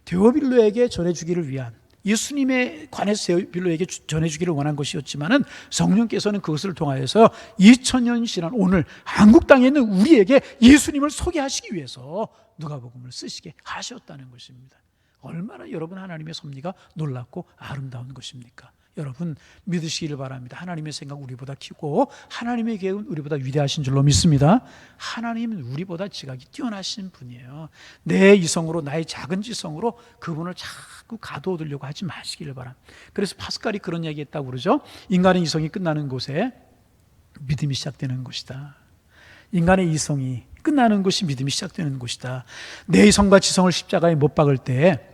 데오빌로에게 전해주기를 위한, 예수님에 관해서 데오빌로에게 전해주기를 원한 것이었지만은 성령께서는 그것을 통하여서 2000년 지난 오늘 한국 땅에 있는 우리에게 예수님을 소개하시기 위해서 누가복음을 쓰시게 하셨다는 것입니다. 얼마나 여러분 하나님의 섭리가 놀랍고 아름다운 것입니까? 여러분 믿으시기를 바랍니다. 하나님의 생각 우리보다 크고 하나님의 계획은 우리보다 위대하신 줄로 믿습니다. 하나님은 우리보다 지각이 뛰어나신 분이에요. 내 이성으로, 나의 작은 지성으로 그분을 자꾸 가둬두려고 하지 마시기를 바랍니다. 그래서 파스칼이 그런 얘기했다고 그러죠. 인간의 이성이 끝나는 곳에 믿음이 시작되는 곳이다. 인간의 이성이 끝나는 곳이 믿음이 시작되는 곳이다. 내 이성과 지성을 십자가에 못 박을 때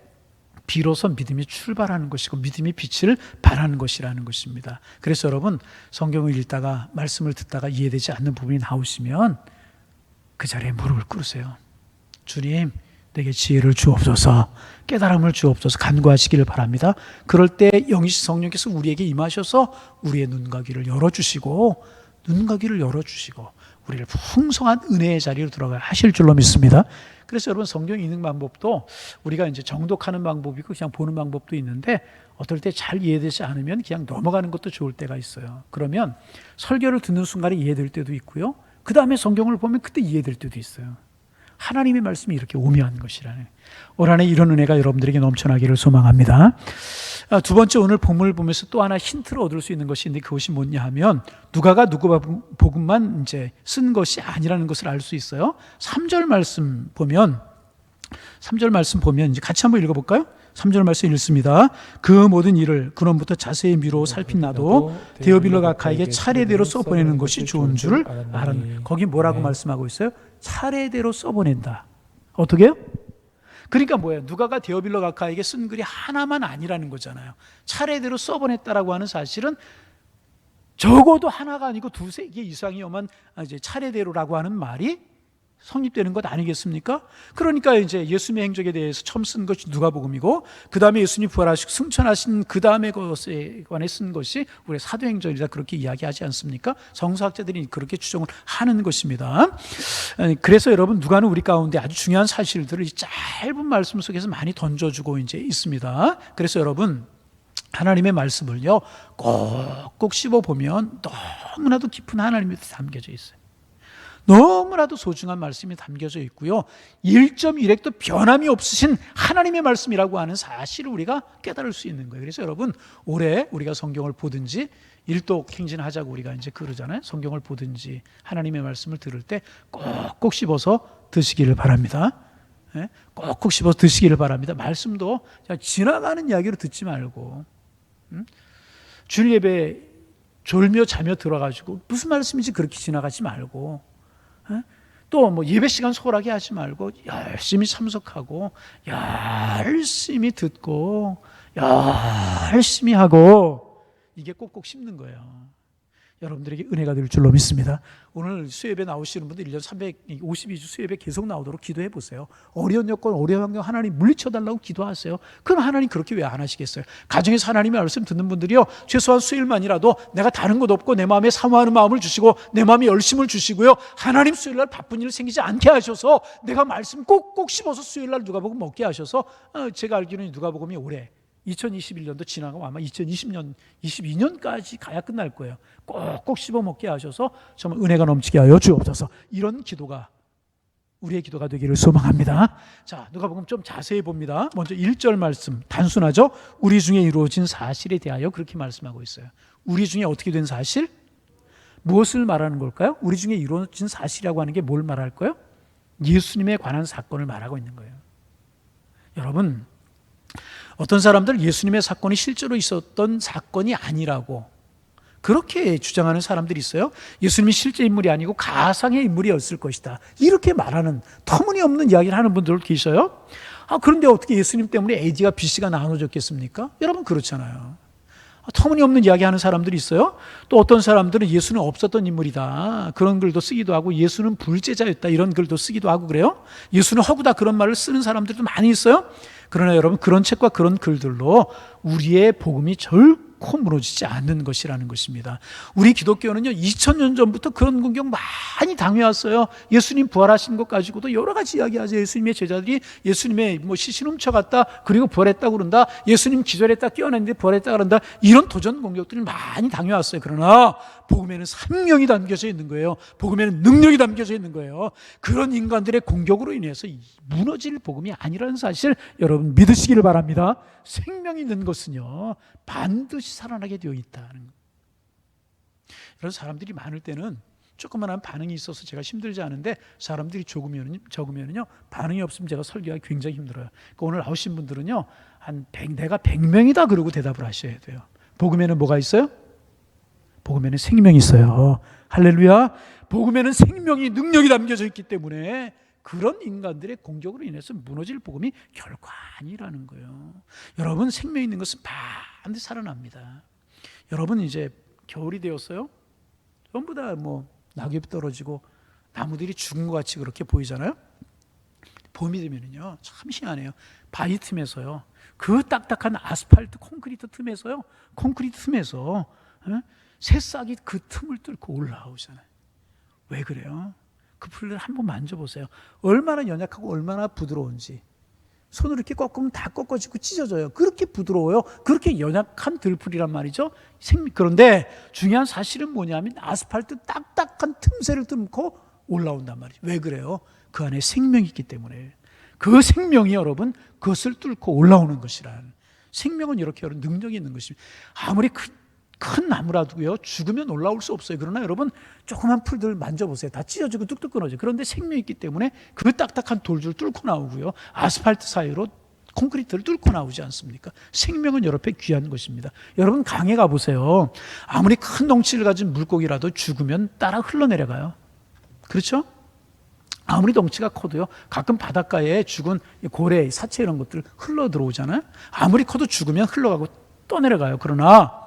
비로소 믿음이 출발하는 것이고 믿음이 빛을 발하는 것이라는 것입니다. 그래서 여러분 성경을 읽다가 말씀을 듣다가 이해되지 않는 부분이 나오시면 그 자리에 무릎을 꿇으세요. 주님 내게 지혜를 주옵소서, 깨달음을 주옵소서 간구하시기를 바랍니다. 그럴 때 영이신 성령께서 우리에게 임하셔서 우리의 눈과 귀를 열어주시고 우리를 풍성한 은혜의 자리로 들어가야 하실 줄로 믿습니다. 그래서 여러분 성경 읽는 방법도 우리가 이제 정독하는 방법이 있고 그냥 보는 방법도 있는데 어떨 때 잘 이해되지 않으면 그냥 넘어가는 것도 좋을 때가 있어요. 그러면 설교를 듣는 순간에 이해될 때도 있고요, 그 다음에 성경을 보면 그때 이해될 때도 있어요. 하나님의 말씀이 이렇게 오묘한 것이라는, 올 한해 이런 은혜가 여러분들에게 넘쳐나기를 소망합니다. 두 번째, 오늘 본문을 보면서 또 하나 힌트를 얻을 수 있는 것이 있는데 그것이 뭐냐 하면 누가가 누가복음만 이제 쓴 것이 아니라는 것을 알 수 있어요. 3절 말씀 보면 이제 같이 한번 읽어볼까요? 3절 말씀 읽습니다. 그 모든 일을 근원부터 자세히 미루어 살핀 나도 데오빌로 각하에게 차례대로 써보내는 것이 좋은 줄 알았네. 거기 뭐라고 말씀하고 있어요? 차례대로 써보낸다. 어떻게 해요? 그러니까 뭐예요? 누가가 데오빌로 각하에게 쓴 글이 하나만 아니라는 거잖아요. 차례대로 써보냈다라고 하는 사실은 적어도 하나가 아니고 두세 개 이상이어만 이제 차례대로라고 하는 말이 성립되는 것 아니겠습니까? 그러니까 이제 예수님의 행적에 대해서 처음 쓴 것이 누가복음이고, 그 다음에 예수님 부활하시고 승천하신 그 다음에 것에 관해 쓴 것이 우리 사도행전이다, 그렇게 이야기하지 않습니까? 성서학자들이 그렇게 추정을 하는 것입니다. 그래서 여러분, 누가는 우리 가운데 아주 중요한 사실들을 이 짧은 말씀 속에서 많이 던져주고 이제 있습니다. 그래서 여러분, 하나님의 말씀을요 꼭꼭 씹어보면 너무나도 깊은 하나님의 뜻이 담겨져 있어요. 너무나도 소중한 말씀이 담겨져 있고요, 1.1핵도 변함이 없으신 하나님의 말씀이라고 하는 사실을 우리가 깨달을 수 있는 거예요. 그래서 여러분, 올해 우리가 성경을 보든지 일독 행진하자고 우리가 이제 그러잖아요. 성경을 보든지 하나님의 말씀을 들을 때 꼭꼭 씹어서 드시기를 바랍니다. 꼭꼭 씹어서 드시기를 바랍니다. 말씀도 지나가는 이야기로 듣지 말고, 주일 예배 졸며 자며 들어가지고 무슨 말씀인지 그렇게 지나가지 말고, 또 뭐 예배 시간 소홀하게 하지 말고 열심히 참석하고 열심히 듣고 열심히 하고, 이게 꼭꼭 씹는 거예요. 여러분들에게 은혜가 될 줄로 믿습니다. 오늘 수예배 나오시는 분들 1년 352주 수예배 계속 나오도록 기도해 보세요. 어려운 여건, 어려운 환경 하나님 물리쳐달라고 기도하세요. 그럼 하나님 그렇게 왜 안 하시겠어요? 가정에서 하나님의 말씀 듣는 분들이요, 최소한 수요일만이라도 내가 다른 것 없고 내 마음에 사모하는 마음을 주시고 내 마음에 열심을 주시고요, 하나님 수요일날 바쁜 일 생기지 않게 하셔서 내가 말씀 꼭꼭 씹어서 수요일날 누가복음 먹게 하셔서, 제가 알기로는 누가복음이 올해 2021년도 지나가고 아마 2020년, 22년까지 가야 끝날 거예요. 꼭꼭 씹어 먹게 하셔서 정말 은혜가 넘치게 하여 주옵소서. 이런 기도가 우리의 기도가 되기를 소망합니다. 자, 누가복음 좀 자세히 봅니다. 먼저 1절 말씀, 단순하죠? 우리 중에 이루어진 사실에 대하여 그렇게 말씀하고 있어요. 우리 중에 어떻게 된 사실? 무엇을 말하는 걸까요? 우리 중에 이루어진 사실이라고 하는 게 뭘 말할까요? 예수님에 관한 사건을 말하고 있는 거예요. 여러분, 어떤 사람들 예수님의 사건이 실제로 있었던 사건이 아니라고 그렇게 주장하는 사람들이 있어요. 예수님이 실제 인물이 아니고 가상의 인물이었을 것이다, 이렇게 말하는 터무니없는 이야기를 하는 분들도 계셔요. 그런데 어떻게 예수님 때문에 A씨가 B씨가 나눠졌겠습니까? 여러분, 그렇잖아요. 터무니없는 이야기하는 사람들이 있어요. 또 어떤 사람들은 예수는 없었던 인물이다, 그런 글도 쓰기도 하고, 예수는 불제자였다, 이런 글도 쓰기도 하고 그래요. 예수는 허구다, 그런 말을 쓰는 사람들도 많이 있어요. 그러나 여러분, 그런 책과 그런 글들로 우리의 복음이 결코 무너지지 않는 것이라는 것입니다. 우리 기독교는요, 2000년 전부터 그런 공격 많이 당해왔어요. 예수님 부활하신 것 가지고도 여러 가지 이야기하죠. 예수님의 제자들이 예수님의 시신 훔쳐갔다, 그리고 부활했다고 그런다, 예수님 기절했다 깨어났는데 부활했다 그런다, 이런 도전 공격들을 많이 당해왔어요. 그러나 복음에는 생명이 담겨져 있는 거예요. 복음에는 능력이 담겨져 있는 거예요. 그런 인간들의 공격으로 인해서 무너질 복음이 아니라는 사실 여러분 믿으시기를 바랍니다. 생명이 있는 것은요, 반드시 살아나게 되어 있다는 것. 이런 사람들이 많을 때는 조그만한 반응이 있어서 제가 힘들지 않은데, 사람들이 적으면요 반응이 없으면 제가 설교하기 굉장히 힘들어요. 그러니까 오늘 나오신 분들은요, 내가 100명이다 그러고 대답을 하셔야 돼요. 복음에는 뭐가 있어요? 복음에는 생명이 있어요. 할렐루야. 복음에는 생명이, 능력이 담겨져 있기 때문에 그런 인간들의 공격으로 인해서 무너질 복음이 결코 아니라는 거예요. 여러분, 생명 있는 것은 반드시 살아납니다. 여러분, 이제 겨울이 되었어요. 전부 다 낙엽이 떨어지고 나무들이 죽은 것 같이 그렇게 보이잖아요. 봄이 되면은요, 참 희한해요. 바위 틈에서요, 그 딱딱한 아스팔트 콘크리트 틈에서 새싹이 그 틈을 뚫고 올라오잖아요. 왜 그래요? 그 풀을 한번 만져보세요. 얼마나 연약하고 얼마나 부드러운지. 손으로 이렇게 꺾으면 다 꺾어지고 찢어져요. 그렇게 부드러워요. 그렇게 연약한 들풀이란 말이죠. 그런데 중요한 사실은 뭐냐면 아스팔트 딱딱한 틈새를 뚫고 올라온단 말이죠. 왜 그래요? 그 안에 생명이 있기 때문에. 그 생명이 여러분 그것을 뚫고 올라오는 것이란. 생명은 이렇게 여러분 능력이 있는 것입니다. 아무리 큰 나무라도요, 죽으면 올라올 수 없어요. 그러나 여러분, 조그만 풀들 만져보세요. 다 찢어지고 뚝뚝 끊어져요. 그런데 생명이 있기 때문에 그 딱딱한 돌줄 뚫고 나오고요, 아스팔트 사이로 콘크리트를 뚫고 나오지 않습니까? 생명은 여러 배 귀한 것입니다. 여러분, 강에 가보세요. 아무리 큰 덩치를 가진 물고기라도 죽으면 따라 흘러내려가요. 그렇죠? 아무리 덩치가 커도요, 가끔 바닷가에 죽은 고래, 사체 이런 것들 흘러 들어오잖아요. 아무리 커도 죽으면 흘러가고 떠내려가요. 그러나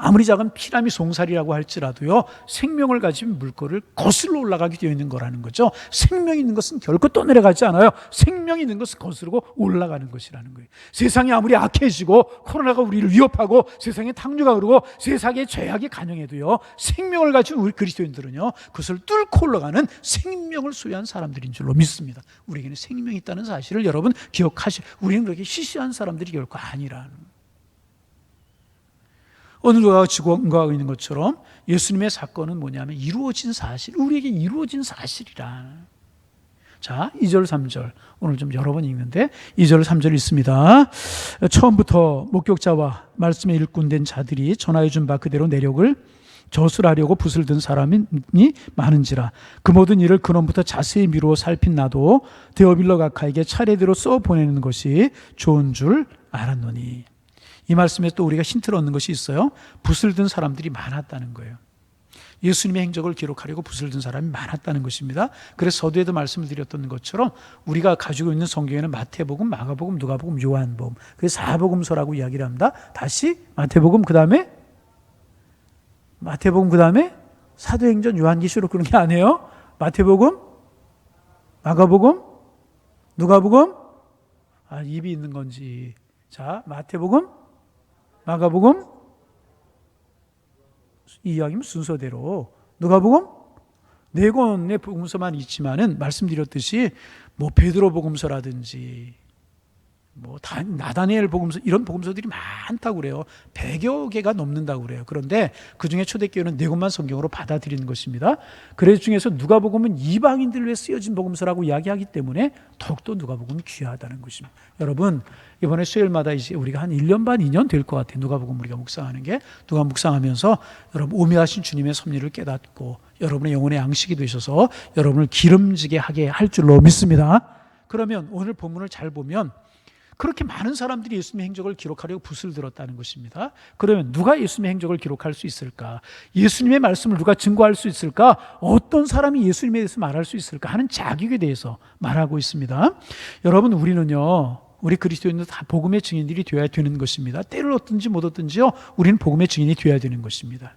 아무리 작은 피라미 송사리라고 할지라도요, 생명을 가진 물꼬를 거슬러 올라가게 되어 있는 거라는 거죠. 생명이 있는 것은 결코 떠내려가지 않아요. 생명이 있는 것은 거스르고 올라가는 것이라는 거예요. 세상이 아무리 악해지고 코로나가 우리를 위협하고 세상에 탕류가 흐르고 세상에 죄악이 간영해도요, 생명을 가진 우리 그리스도인들은요, 그것을 뚫고 올라가는 생명을 소유한 사람들인 줄로 믿습니다. 우리에게는 생명이 있다는 사실을 여러분 기억하시. 우리는 그렇게 시시한 사람들이 결코 아니라는 거예요. 어느 누가 증거하고 있는 것처럼 예수님의 사건은 뭐냐면 이루어진 사실, 우리에게 이루어진 사실이라. 자, 2절 3절 오늘 좀 여러 번 읽는데 2절 3절 있습니다. 처음부터 목격자와 말씀에 일꾼된 자들이 전하여 준 바 그대로 내력을 저술하려고 붓을 든 사람이 많은지라. 그 모든 일을 근원부터 자세히 미루어 살핀 나도 데오빌러 각하에게 차례대로 써 보내는 것이 좋은 줄 알았노니. 이 말씀에 또 우리가 힌트를 얻는 것이 있어요. 붓을 든 사람들이 많았다는 거예요. 예수님의 행적을 기록하려고 붓을 든 사람이 많았다는 것입니다. 그래서 서두에도 말씀을 드렸던 것처럼 우리가 가지고 있는 성경에는 마태복음, 마가복음, 누가복음, 요한복음, 그래서 4복음서라고 이야기를 합니다. 다시 마태복음, 그 다음에 사도행전, 요한계시록, 그런 게 아니에요. 마태복음, 마가복음, 누가복음, 입이 있는 건지. 자, 마태복음, 마가복음, 이 이야기는 순서대로. 누가복음 4권의 복음서만 있지만은 말씀드렸듯이 뭐 베드로 복음서라든지 뭐 나다니엘 복음서, 이런 복음서들이 많다고 그래요. 100여 개가 넘는다고 그래요. 그런데 그중에 초대교회는 4권만 성경으로 받아들이는 것입니다. 그 중에서 누가복음은 이방인들을 위해 쓰여진 복음서라고 이야기하기 때문에 더욱더 누가복음이 귀하다는 것입니다. 여러분, 이번에 수요일마다 이제 우리가 한 1년 반, 2년 될 것 같아요. 누가복음 우리가 묵상하는 게. 누가 묵상하면서 여러분 오묘하신 주님의 섭리를 깨닫고 여러분의 영혼의 양식이 되셔서 여러분을 기름지게 하게 할 줄로 믿습니다. 그러면 오늘 본문을 잘 보면 그렇게 많은 사람들이 예수님의 행적을 기록하려고 붓을 들었다는 것입니다. 그러면 누가 예수님의 행적을 기록할 수 있을까? 예수님의 말씀을 누가 증거할 수 있을까? 어떤 사람이 예수님에 대해서 말할 수 있을까 하는 자격에 대해서 말하고 있습니다. 여러분, 우리 그리스도인들 다 복음의 증인들이 되어야 되는 것입니다. 때를 얻든지 못 얻든지요, 우리는 복음의 증인이 되어야 되는 것입니다.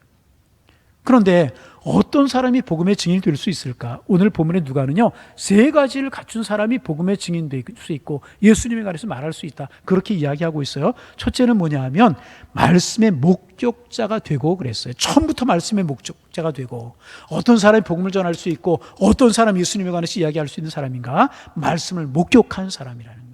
그런데 어떤 사람이 복음의 증인이 될 수 있을까? 오늘 본문의 누가는요, 3가지를 갖춘 사람이 복음의 증인이 될 수 있고 예수님에 관해서 말할 수 있다, 그렇게 이야기하고 있어요. 첫째는 뭐냐 하면 말씀의 목격자가 되고 그랬어요. 처음부터 말씀의 목격자가 되고. 어떤 사람이 복음을 전할 수 있고 어떤 사람이 예수님에 관해서 이야기할 수 있는 사람인가? 말씀을 목격한 사람이라는 거예요.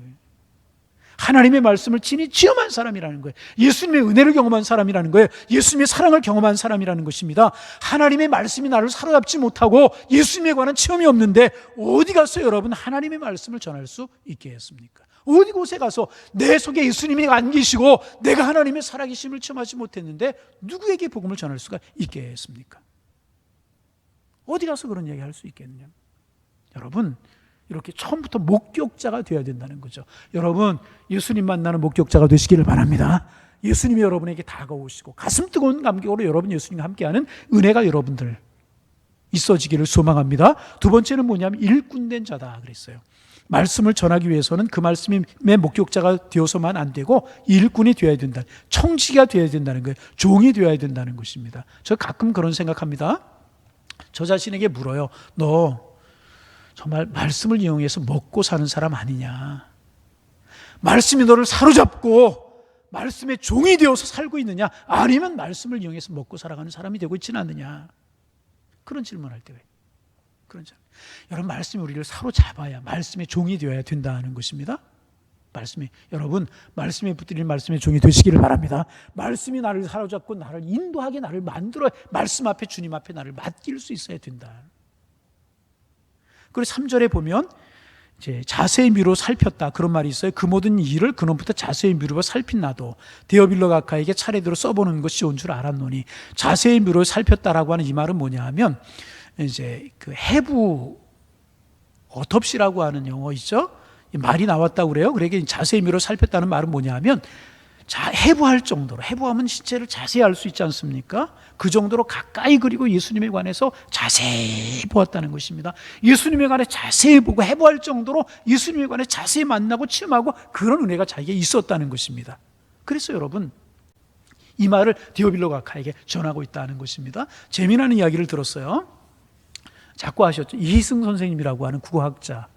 하나님의 말씀을 친히 체험한 사람이라는 거예요. 예수님의 은혜를 경험한 사람이라는 거예요. 예수님의 사랑을 경험한 사람이라는 것입니다. 하나님의 말씀이 나를 사로잡지 못하고 예수님에 관한 체험이 없는데 어디 가서 여러분 하나님의 말씀을 전할 수 있게 했습니까? 어디 곳에 가서 내 속에 예수님이 안 계시고 내가 하나님의 살아계심을 체험하지 못했는데 누구에게 복음을 전할 수가 있게 했습니까? 어디 가서 그런 이야기 할 수 있겠느냐? 여러분, 이렇게 처음부터 목격자가 되어야 된다는 거죠. 여러분, 예수님 만나는 목격자가 되시기를 바랍니다. 예수님이 여러분에게 다가오시고 가슴 뜨거운 감격으로 여러분 예수님과 함께하는 은혜가 여러분들 있어지기를 소망합니다. 두 번째는 뭐냐면 일꾼된 자다 그랬어요. 말씀을 전하기 위해서는 그 말씀의 목격자가 되어서만 안 되고 일꾼이 되어야 된다. 청지기가 되어야 된다는 거예요. 종이 되어야 된다는 것입니다. 저 가끔 그런 생각합니다. 저 자신에게 물어요. 너 정말 말씀을 이용해서 먹고 사는 사람 아니냐? 말씀이 너를 사로잡고 말씀의 종이 되어서 살고 있느냐? 아니면 말씀을 이용해서 먹고 살아가는 사람이 되고 있지는 않느냐? 그런 질문할 때가 있어요. 그런 질문. 여러분, 말씀이 우리를 사로잡아야 말씀의 종이 되어야 된다는 것입니다. 여러분, 말씀에 붙들린 말씀의 종이 되시기를 바랍니다. 말씀이 나를 사로잡고 나를 인도하게, 나를 만들어 말씀 앞에, 주님 앞에 나를 맡길 수 있어야 된다. 그리고 3절에 보면 이제 자세히 미루어 살폈다, 그런 말이 있어요. 그 모든 일을 그놈부터 자세히 미루어 살핀 나도 데오빌러 각하에게 차례대로 써보는 것이 좋은 줄 알았노니. 자세히 미루어 살폈다라고 하는 이 말은 뭐냐 하면 이제 그 해부 어톱시라고 하는 용어 있죠. 이 말이 나왔다고 그래요. 그러니까 자세히 미루어 살폈다는 말은 뭐냐 하면 해부할 정도로, 해부하면 신체를 자세히 알 수 있지 않습니까? 그 정도로 가까이 그리고 예수님에 관해서 자세히 보았다는 것입니다. 예수님에 관해 자세히 보고 해부할 정도로 예수님에 관해 자세히 만나고 체험하고 그런 은혜가 자기에게 있었다는 것입니다. 그래서 여러분, 이 말을 디오빌로 각하에게 전하고 있다는 것입니다. 재미나는 이야기를 들었어요. 자꾸 하셨죠. 이희승 선생님이라고 하는 국어학자,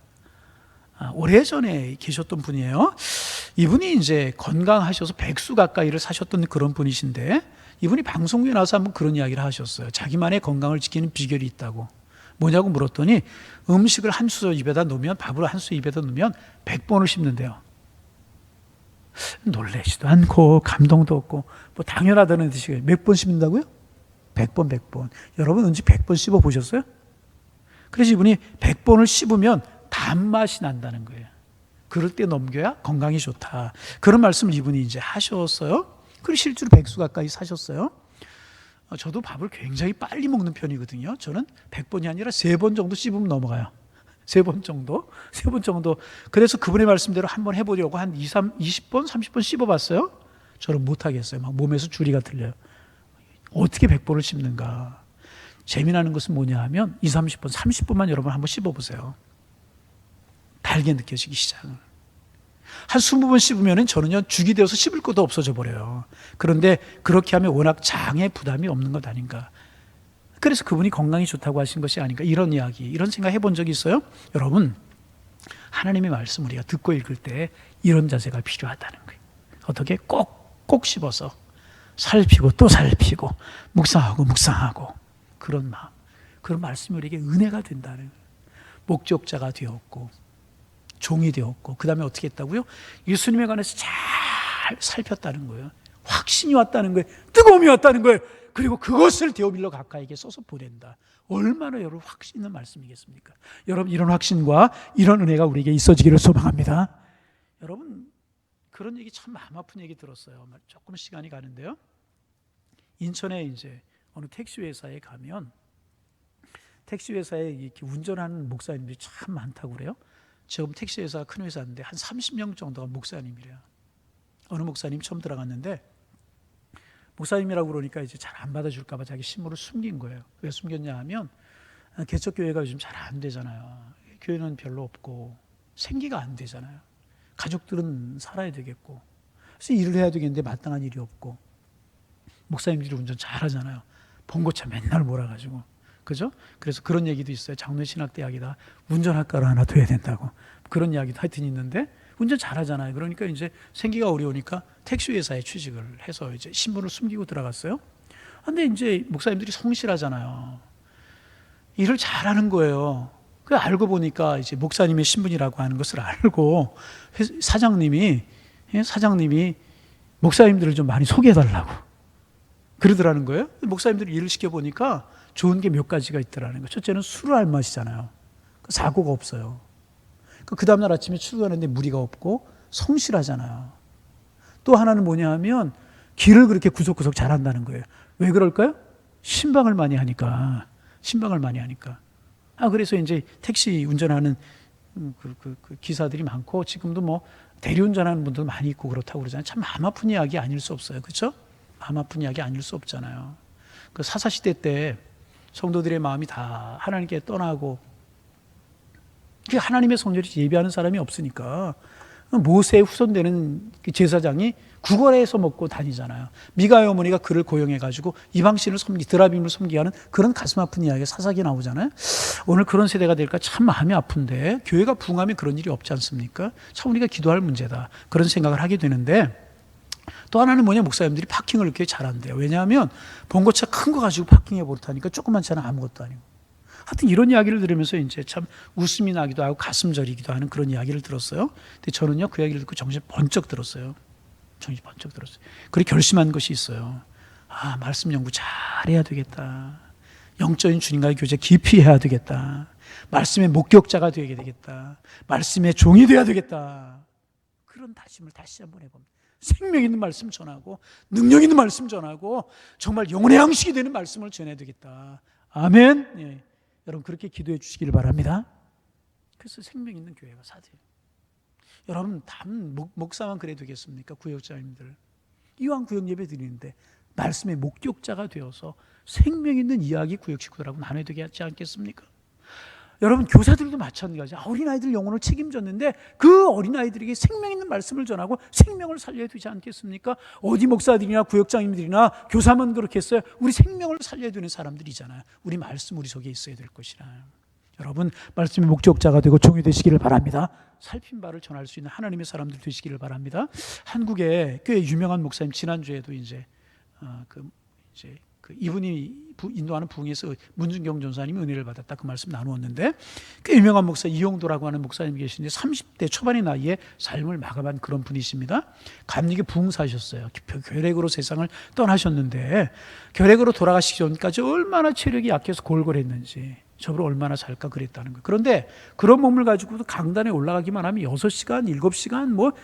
오래전에 계셨던 분이에요. 이분이 이제 건강하셔서 백수 가까이를 사셨던 그런 분이신데, 이분이 방송국에 나와서 한번 그런 이야기를 하셨어요. 자기만의 건강을 지키는 비결이 있다고. 뭐냐고 물었더니 음식을 한 수저 입에다 넣으면, 밥을 한 수저 입에다 넣으면 100번을 씹는데요. 놀라지도 않고 감동도 없고 뭐 당연하다는 듯이 몇 번 씹는다고요? 100번 100번. 여러분 언제 100번 씹어 보셨어요? 그래서 이분이 100번을 씹으면 단맛이 난다는 거예요. 그럴 때 넘겨야 건강이 좋다. 그런 말씀을 이분이 이제 하셨어요. 그리고 실제로 백수 가까이 사셨어요. 저도 밥을 굉장히 빨리 먹는 편이거든요. 저는 100번이 아니라 3번 정도 씹으면 넘어가요. 3번 정도. 그래서 그분의 말씀대로 한번 해보려고 한 20번, 30번 씹어봤어요. 저는 못하겠어요. 막 몸에서 주리가 들려요. 어떻게 100번을 씹는가. 재미나는 것은 뭐냐 하면 20, 30번, 30분만 여러분 한번 씹어보세요. 달게 느껴지기 시작을. 한 20번 씹으면 저는요, 죽이 되어서 씹을 것도 없어져 버려요. 그런데 그렇게 하면 워낙 장에 부담이 없는 것 아닌가. 그래서 그분이 건강이 좋다고 하신 것이 아닌가. 이런 이야기, 이런 생각 해본 적이 있어요? 여러분, 하나님의 말씀 우리가 듣고 읽을 때 이런 자세가 필요하다는 거예요. 어떻게? 꼭 씹어서 살피고 또 살피고 묵상하고 그런 마음, 그런 말씀이 우리에게 은혜가 된다는 거예요. 목적자가 되었고 종이 되었고 그 다음에 어떻게 했다고요? 예수님에 관해서 잘 살폈다는 거예요. 확신이 왔다는 거예요. 뜨거움이 왔다는 거예요. 그리고 그것을 데오빌로 각하에게 써서 보낸다. 얼마나 여러분 확신 있는 말씀이겠습니까? 여러분 이런 확신과 이런 은혜가 우리에게 있어지기를 소망합니다. 여러분 그런 얘기 참 마음 아픈 얘기 들었어요. 조금 시간이 가는데요. 인천에 이제 어느 택시 회사에 가면 택시 회사에 이렇게 운전하는 목사님들이 참 많다고 그래요. 지금 택시 회사가 큰 회사인데 한 30명 정도가 목사님이래요. 어느 목사님 처음 들어갔는데 목사님이라고 그러니까 이제 잘 안 받아줄까 봐 자기 신분을 숨긴 거예요. 왜 숨겼냐 하면 개척교회가 요즘 잘 안 되잖아요. 교회는 별로 없고 생기가 안 되잖아요. 가족들은 살아야 되겠고 그래서 일을 해야 되겠는데 마땅한 일이 없고 목사님들이 운전 잘하잖아요. 봉고차 맨날 몰아가지고 그죠? 그래서 그런 얘기도 있어요. 장로신학대학에다 운전학과를 하나 둬야 된다고 그런 이야기도 하여튼 있는데 운전 잘하잖아요. 그러니까 이제 생기가 어려우니까 택시 회사에 취직을 해서 이제 신분을 숨기고 들어갔어요. 근데 이제 목사님들이 성실하잖아요. 일을 잘하는 거예요. 그 알고 보니까 이제 목사님의 신분이라고 하는 것을 알고 사장님이 목사님들을 좀 많이 소개해달라고 그러더라는 거예요. 목사님들이 일을 시켜보니까 좋은 게 몇 가지가 있더라는 거예요. 첫째는 술을 안 마시잖아요. 사고가 없어요. 그 다음날 아침에 출근하는데 무리가 없고 성실하잖아요. 또 하나는 뭐냐 하면 길을 그렇게 구석구석 잘한다는 거예요. 왜 그럴까요? 신방을 많이 하니까. 그래서 이제 택시 운전하는 그 기사들이 많고 지금도 뭐 대리운전하는 분들 많이 있고 그렇다고 그러잖아요. 참 마음 아픈 이야기 아닐 수 없어요. 그렇죠? 마음 아픈 이야기 아닐 수 없잖아요. 그 사사시대 때 성도들의 마음이 다 하나님께 떠나고 그 하나님의 성전을 예비하는 사람이 없으니까 모세의 후손되는 제사장이 구걸해서 먹고 다니잖아요. 미가의 어머니가 그를 고용해가지고 이방신을 드라빔을 섬기게 하는 그런 가슴 아픈 이야기가 사사기에 나오잖아요. 오늘 그런 세대가 될까 참 마음이 아픈데 교회가 부흥하면 그런 일이 없지 않습니까? 참 우리가 기도할 문제다. 그런 생각을 하게 되는데 또 하나는 뭐냐, 목사님들이 파킹을 이렇게 잘한대요. 왜냐하면 봉고차 큰 거 가지고 파킹해 버릇하니까 조그만 차는 아무것도 아니고. 하여튼 이런 이야기를 들으면서 이제 참 웃음이 나기도 하고 가슴 저리기도 하는 그런 이야기를 들었어요. 근데 저는요 그 이야기를 듣고 정신이 번쩍 들었어요. 그리고 결심한 것이 있어요. 말씀 연구 잘해야 되겠다. 영적인 주님과의 교제 깊이 해야 되겠다. 말씀의 목격자가 되게 되겠다. 말씀의 종이 되어야 되겠다. 그런 다짐을 다시 한번 해봅니다. 생명 있는 말씀 전하고 능력 있는 말씀 전하고 정말 영혼의 양식이 되는 말씀을 전해야 되겠다. 아멘. 예. 여러분 그렇게 기도해 주시기를 바랍니다. 그래서 생명 있는 교회가 사돼요. 여러분 목사만 그래야 되겠습니까? 구역자님들 이왕 구역 예배 드리는데 말씀의 목격자가 되어서 생명 있는 이야기 구역 식구들하고 나눠야 되지 않겠습니까? 여러분, 교사들도 마찬가지야. 어린아이들 영혼을 책임졌는데 그 어린아이들에게 생명 있는 말씀을 전하고 생명을 살려야 되지 않겠습니까? 어디 목사들이나 구역장님들이나 교사만 그렇게 했어요. 우리 생명을 살려야 되는 사람들이잖아요. 우리 말씀 우리 속에 있어야 될 것이라. 여러분, 말씀의 목적자가 되고 종이 되시기를 바랍니다. 살핀 바를 전할 수 있는 하나님의 사람들 되시기를 바랍니다. 한국에 꽤 유명한 목사님, 지난주에도 이분이 인도하는 부흥에서 문준경 전사님이 은혜를 받았다, 그 말씀 나누었는데, 꽤 유명한 목사 이용도라고 하는 목사님이 계신데 30대 초반의 나이에 삶을 마감한 그런 분이십니다. 감리교 부흥사셨어요. 결핵으로 세상을 떠나셨는데 결핵으로 돌아가시기 전까지 얼마나 체력이 약해서 골골했는지, 저보고 얼마나 잘까 그랬다는 거예요. 그런데 그런 몸을 가지고도 강단에 올라가기만 하면 6시간, 7시간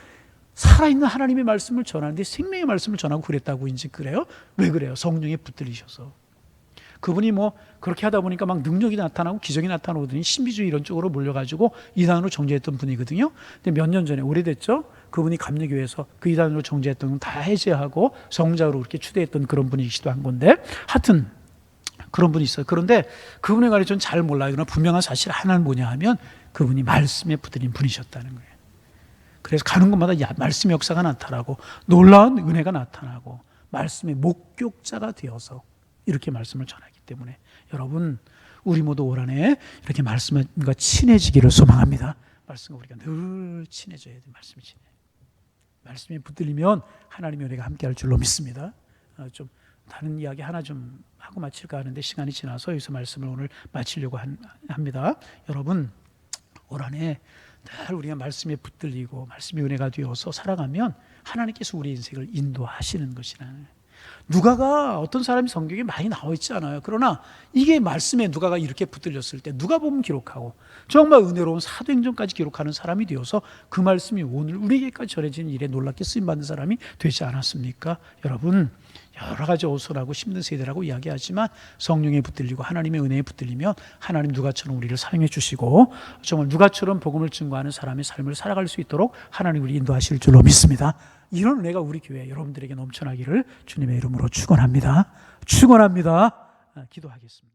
살아있는 하나님의 말씀을 전하는데 생명의 말씀을 전하고 그랬다고 인지 그래요? 왜 그래요? 성령에 붙들리셔서. 그분이 그렇게 하다 보니까 막 능력이 나타나고 기적이 나타나더니 신비주의 이런 쪽으로 몰려가지고 이단으로 정죄했던 분이거든요. 근데 몇 년 전에, 오래됐죠? 그분이 감리교회에서 그 이단으로 정죄했던 건 다 해제하고 성자로 그렇게 추대했던 그런 분이시기도 한 건데, 하여튼 그런 분이 있어요. 그런데 그분에 관해 저는 잘 몰라요. 그러나 분명한 사실 하나는 뭐냐 하면 그분이 말씀에 붙들린 분이셨다는 거예요. 그래서 가는 곳마다 말씀의 역사가 나타나고 놀라운 은혜가 나타나고 말씀의 목격자가 되어서 이렇게 말씀을 전하기 때문에, 여러분, 우리 모두 올 한해 이렇게 말씀과 친해지기를 소망합니다. 말씀과 우리가 늘 친해져야 돼요. 말씀에 붙들리면 하나님의 은혜가 함께할 줄로 믿습니다. 좀 다른 이야기 하나 좀 하고 마칠까 하는데 시간이 지나서 여기서 말씀을 오늘 마치려고 합니다. 여러분, 올 한해 늘 우리가 말씀에 붙들리고 말씀의 은혜가 되어서 살아가면 하나님께서 우리 인생을 인도하시는 것이라. 누가가 어떤 사람이 성경에 많이 나와 있지 않아요. 그러나 이게 말씀에 누가가 이렇게 붙들렸을 때 누가복음 기록하고 정말 은혜로운 사도행전까지 기록하는 사람이 되어서 그 말씀이 오늘 우리에게까지 전해지는 일에 놀랍게 쓰임받는 사람이 되지 않았습니까? 여러분, 여러 가지 오선하고 힘든 세대라고 이야기하지만 성령에 붙들리고 하나님의 은혜에 붙들리면 하나님 누가처럼 우리를 사용해 주시고 정말 누가처럼 복음을 증거하는 사람의 삶을 살아갈 수 있도록 하나님 우리 인도하실 줄로 믿습니다. 이런 은혜가 우리 교회 여러분들에게 넘쳐나기를 주님의 이름으로 축원합니다. 기도하겠습니다.